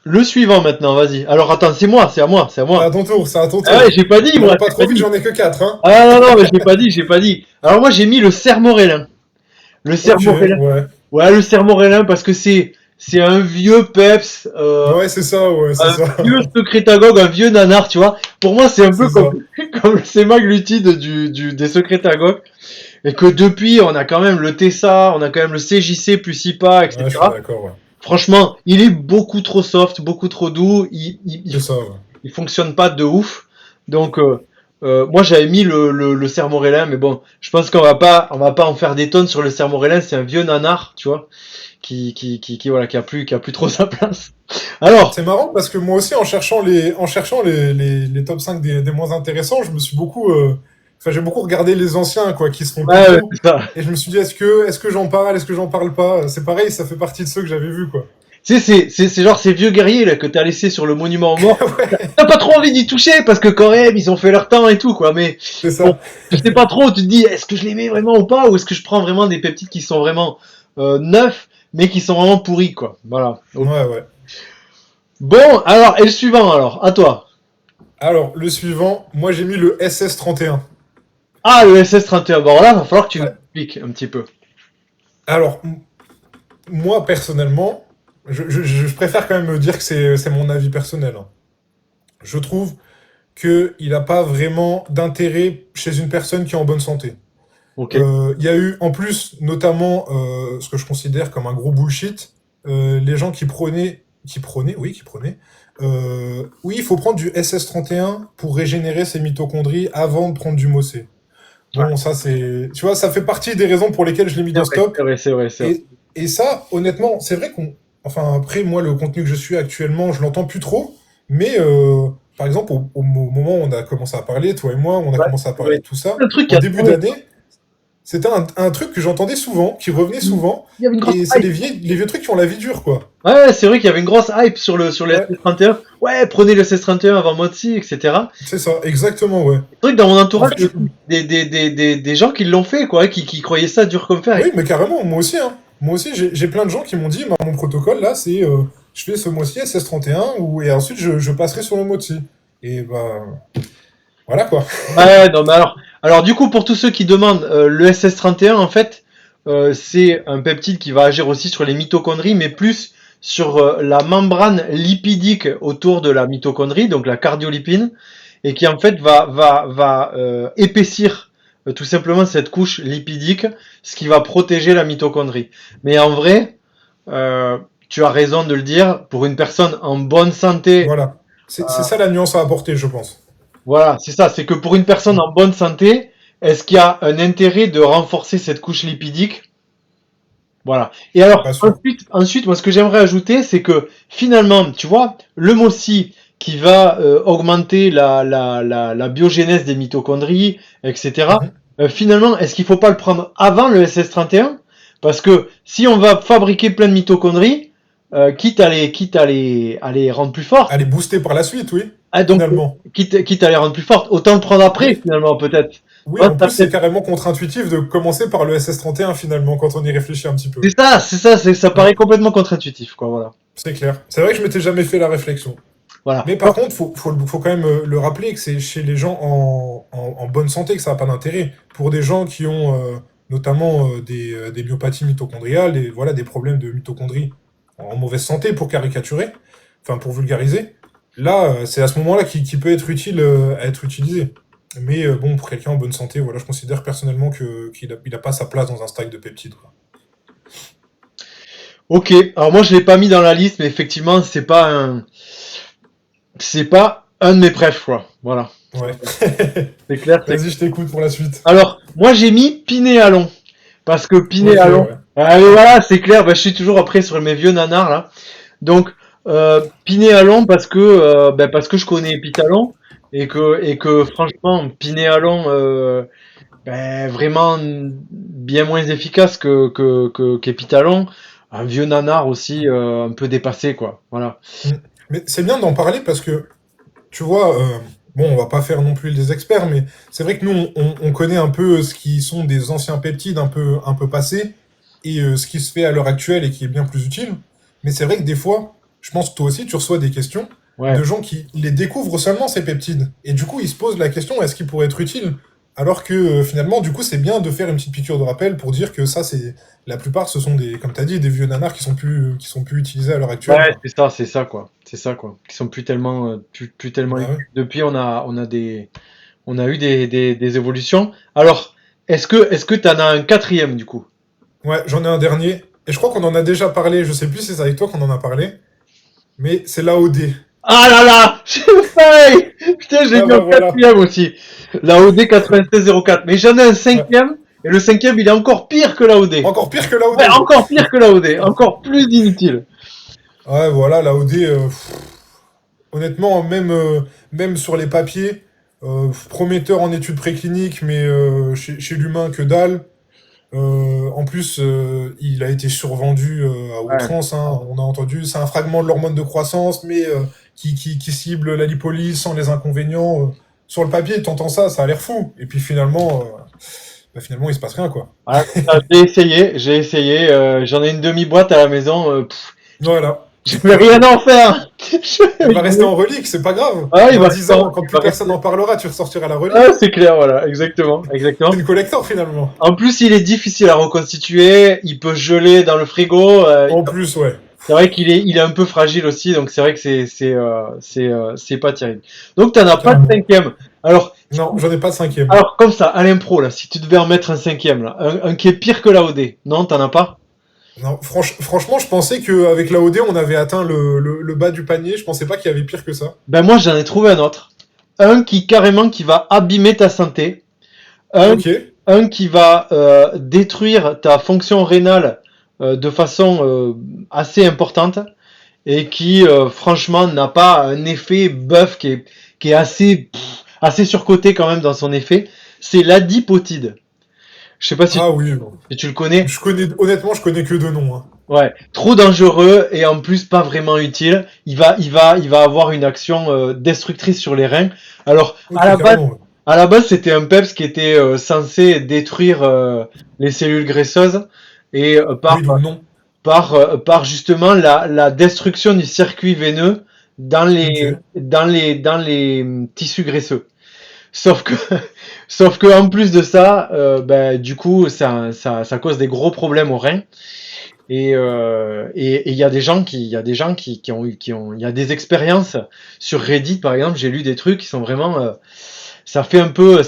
Le suivant maintenant, vas-y. Alors attends, c'est moi, c'est à moi, c'est à C'est à moi. ton tour, c'est à ton Ah ouais, tour. j'ai pas dit moi, N'allons pas j'ai trop pas vite, dit. j'en ai que 4, hein. Ah non, non, mais j'ai pas dit, j'ai pas dit. Alors moi j'ai mis le sermorélin. Le Ok, sermorélin. ouais. Ouais, le sermorélin parce que c'est un vieux peps, Ouais, c'est ça, ouais, c'est un ça. vieux secrétagogue, un vieux nanar, tu vois. Pour moi c'est un peu C'est ça. comme le sémaglutide des secrétagogues. Et que depuis on a quand même le TESA, on a quand même le CJC plus IPA, Ouais, je suis etc. d'accord, ouais. Franchement, il est beaucoup trop soft, beaucoup trop doux. C'est ça, ouais. Il fonctionne pas de ouf. Donc moi j'avais mis le sermorélin, mais bon, je pense on va pas en faire des tonnes sur le sermorélin. C'est un vieux nanar, tu vois, voilà, qui a plus trop sa place. Alors, C'est marrant parce que moi aussi, en cherchant les top 5 des moins intéressants, je me suis beaucoup, enfin, j'ai beaucoup regardé les anciens, quoi, qui se font plus ouais, ouais, trop. c'est ça. Et je me suis dit, est-ce que j'en parle, est-ce que j'en parle pas? C'est pareil, ça fait partie de ceux que j'avais vus, quoi. Tu sais, c'est genre ces vieux guerriers là que t'as laissé sur le monument aux morts. Ouais, T'as pas trop envie d'y toucher parce que quand même ils ont fait leur temps et tout quoi. Mais c'est bon, ça. tu sais pas trop. Tu te dis est-ce que je les mets vraiment ou pas, ou est-ce que je prends vraiment des peptides qui sont vraiment neufs mais qui sont vraiment pourris quoi. Voilà. Donc, Ouais, ouais. bon, alors, et le suivant, alors, à toi. Alors, le suivant, moi j'ai mis le SS31. Ah, le SS31. Bon, là, va falloir que tu Ouais. m'expliques un petit peu. Alors, moi personnellement, je préfère quand même me dire que c'est mon avis personnel, hein. Je trouve qu'il n'a pas vraiment d'intérêt chez une personne qui est en bonne santé. Ok. Il y a eu, en plus, notamment, ce que je considère comme un gros bullshit, les gens oui, il faut prendre du SS31 pour régénérer ses mitochondries avant de prendre du MOC. Ouais, Bon, ça, tu vois, ça fait partie des raisons pour lesquelles je l'ai mis c'est dans vrai, stop. c'est vrai, c'est vrai, c'est vrai. Et ça, honnêtement, c'est vrai enfin, après, moi, le contenu que je suis actuellement, je l'entends plus trop, mais, par exemple, au moment où on a commencé à parler, toi et moi, on a Ouais, commencé à c'est parler vrai. de tout ça, Un truc qui en a début tourné. d'année, c'était un truc que j'entendais souvent, qui revenait Il souvent, y avait une grosse et c'est hype. les vieux trucs qui ont la vie dure, quoi. Ouais, c'est vrai qu'il y avait une grosse hype sur le Ouais, SS31. Ouais, prenez le SS31 avant Motsi, etc. c'est ça, exactement, ouais. C'est vrai que dans mon En entourage, fait, j'ai aussi des gens qui l'ont fait, quoi, qui croyaient ça dur comme fer. oui, mais carrément, moi aussi, hein. Moi aussi, j'ai plein de gens qui m'ont dit, bah, mon protocole, là, c'est, je fais ce mois-ci SS31, et ensuite, je passerai sur le mois-ci. Et bah, Voilà quoi. Ouais, non, mais alors du coup, pour tous ceux qui demandent, le SS31, en fait, c'est un peptide qui va agir aussi sur les mitochondries, mais plus sur la membrane lipidique autour de la mitochondrie, donc la cardiolipine, et qui en fait va épaissir tout simplement cette couche lipidique, ce qui va protéger la mitochondrie. Mais en vrai, tu as raison de le dire, pour une personne en bonne santé, Voilà. C'est ça la nuance à apporter, je pense. voilà, c'est ça, c'est que pour une personne en bonne santé, est-ce qu'il y a un intérêt de renforcer cette couche lipidique? Voilà. Et alors, Pas sûr. ensuite, moi, ce que j'aimerais ajouter, c'est que finalement, tu vois, le MOSI qui va augmenter la biogénèse des mitochondries, etc., Mhm. finalement, est-ce qu'il faut pas le prendre avant le SS31? Parce que si on va fabriquer plein de mitochondries, quitte à les rendre plus fortes, Elle est boostée par la suite, oui, ah, donc, finalement. quitte à les rendre plus fortes, autant le prendre après, Oui. finalement, peut-être. Oui, Ouais, en plus, c'est carrément contre-intuitif de commencer par le SS31 finalement, quand on y réfléchit un petit peu. ça Ouais, paraît complètement contre-intuitif, quoi, voilà. c'est clair. C'est vrai que je m'étais jamais fait la réflexion. Voilà. Mais par contre, faut quand même le rappeler que c'est chez les gens en bonne santé que ça n'a pas d'intérêt. Pour des gens qui ont notamment des myopathies mitochondriales, et voilà, des problèmes de mitochondrie en mauvaise santé, pour caricaturer, enfin pour vulgariser, là, c'est à ce moment-là qu'il peut être utile à être utilisé. Mais bon, pour quelqu'un en bonne santé, voilà, je considère personnellement qu'il a pas sa place dans un stack de peptides, quoi. Ok, alors moi je l'ai pas mis dans la liste, mais effectivement c'est pas un de mes préfs, quoi. Voilà, Ouais. c'est clair. Vas-y, je t'écoute pour la suite. Alors moi j'ai mis Pinéalon parce que Ok, Pinéalon, ouais. ah, mais voilà, c'est clair. Bah, je suis toujours après sur mes vieux nanars là. Donc Pinéalon parce que je connais Épitalon et que franchement Pinéalon vraiment bien moins efficace qu'Épitalon, un vieux nanar aussi un peu dépassé quoi. Voilà. Mm. Mais c'est bien d'en parler parce que tu vois, bon, on va pas faire non plus des experts, mais c'est vrai que nous, on connaît un peu ce qui sont des anciens peptides un peu passés, et ce qui se fait à l'heure actuelle et qui est bien plus utile. Mais c'est vrai que des fois, je pense que toi aussi, tu reçois des questions Ouais. de gens qui les découvrent seulement, ces peptides. Et du coup, ils se posent la question, est-ce qu'ils pourraient être utiles? Alors que finalement, du coup, c'est bien de faire une petite piqûre de rappel pour dire que ça, c'est la plupart, ce sont des, comme tu as dit, des vieux nanars qui sont plus utilisés à l'heure actuelle, Ouais, quoi. c'est ça quoi. C'est ça quoi. Qui sont plus tellement plus tellement Bah ouais. depuis on a eu des évolutions. Alors, est-ce que t'en as un quatrième du coup? Ouais, j'en ai un dernier. Et je crois qu'on en a déjà parlé. Je sais plus si c'est avec toi qu'on en a parlé. Mais c'est l'AOD. Ah là là! C'est pareil! Putain, j'ai Ah mis bah un voilà. quatrième aussi. La OD 9604. Mais j'en ai un Ouais. cinquième, et le cinquième, il est encore pire que la OD. Encore pire que Ouais, l'AOD. encore pire que la OD. Encore plus inutile. Ouais, voilà, l'AOD. Honnêtement, même sur les papiers, prometteur en études précliniques, mais chez l'humain, que dalle. En plus, il a été survendu à Ouais. outrance, hein. On a entendu, c'est un fragment de l'hormone de croissance, mais qui cible la lipolyse sans les inconvénients. Sur le papier, t'entends ça, ça a l'air fou. Et puis finalement, finalement, il se passe rien, quoi. Voilà, c'est ça. J'ai essayé. J'en ai une demi-boîte à la maison. Voilà. Je peux rien en faire. Elle va rester en relique, c'est pas grave. Ah, Dans 10 ans, quand il plus va personne rester. n'en parlera, tu ressortiras la Ah, relique. c'est clair, voilà, exactement, exactement. C'est une collector finalement. En plus, il est difficile à reconstituer. Il peut geler dans le frigo. En plus, ouais. C'est vrai il est un peu fragile aussi, donc c'est vrai que c'est pas terrible. Donc t'en as pas de Carrément. cinquième. Alors, Non, j'en ai pas de cinquième. alors comme ça, à l'impro là, si tu devais en mettre un cinquième là, un qui est pire que la OD, non, t'en as pas? Non, franchement, je pensais qu'avec l'AOD, on avait atteint le bas du panier. Je pensais pas qu'il y avait pire que ça. Ben moi j'en ai trouvé un autre. Un qui carrément qui va abîmer ta santé. Un, Ok. un qui va détruire ta fonction rénale de façon assez importante et qui franchement n'a pas un effet bœuf qui est assez surcoté quand même dans son effet. C'est l'adipotide. Je sais pas Ah oui. si tu le connais. Honnêtement, je connais que deux noms, hein. Ouais, trop dangereux et en plus pas vraiment utile. Il va avoir une action destructrice sur les reins. Alors Ok, carrément, ouais. à la base c'était un PEPS qui était censé détruire les cellules graisseuses et Oui, d'où le nom. par justement la destruction du circuit veineux Ok. dans les tissus graisseux. Sauf que, sauf que en plus de ça, ben, du coup, ça cause des gros problèmes aux reins. Et il y a des gens il y a des gens il y a des expériences sur Reddit, par exemple, j'ai lu des trucs qui sont vraiment, ça fait un peu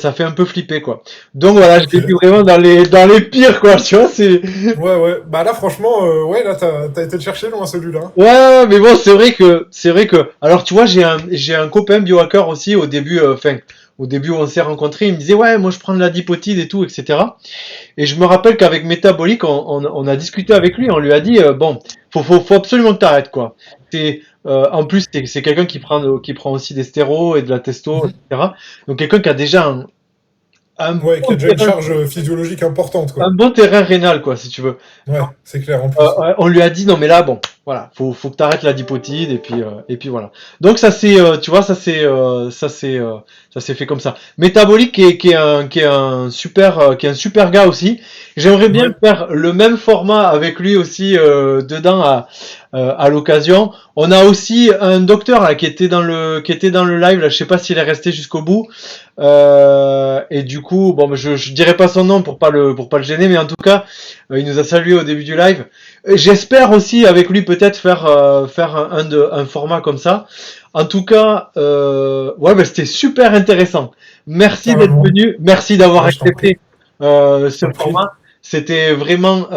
flipper, quoi. Donc voilà, je Ok. l'ai vu vraiment dans les pires, quoi, tu vois, c'est, Ouais, ouais. Bah là, franchement, ouais, là, t'as été le chercher loin celui-là, hein. ouais, mais bon, c'est vrai que, alors tu vois, j'ai un copain biohacker aussi au début, au début où on s'est rencontrés, il me disait, ouais, moi je prends de la dipotide et tout, etc. Et je me rappelle qu'avec Métabolique, on a discuté avec lui, on lui a dit, bon, faut absolument que t'arrêtes, quoi. En plus, c'est quelqu'un qui prend aussi des stéros et de la testo, Mhm. etc. Donc quelqu'un qui a déjà un Ouais, qui bon a déjà une terrain, charge physiologique importante, un quoi. bon terrain rénal, quoi, si tu veux. Ouais, c'est clair en plus. Ouais, on lui a dit non mais là bon voilà faut que t'arrêtes la dipotide et puis voilà donc tu vois ça s'est fait comme ça. Métabolique qui est un super qui est un super gars aussi. J'aimerais bien Ouais. faire le même format avec lui aussi dedans à l'occasion. On a aussi un docteur là qui était dans le live là, je sais pas s'il est resté jusqu'au bout. Et du coup bon je dirais pas son nom pour pas le gêner, mais en tout cas il nous a salué au début du live. J'espère aussi avec lui peut-être faire un format comme ça. En tout cas, ouais, bah, c'était super intéressant. Merci d'être Carrément. venu, merci d'avoir Bah, je t'en prie. accepté Je ce t'en prie. format. C'était vraiment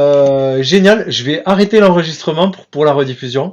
génial. Je vais arrêter l'enregistrement pour la rediffusion.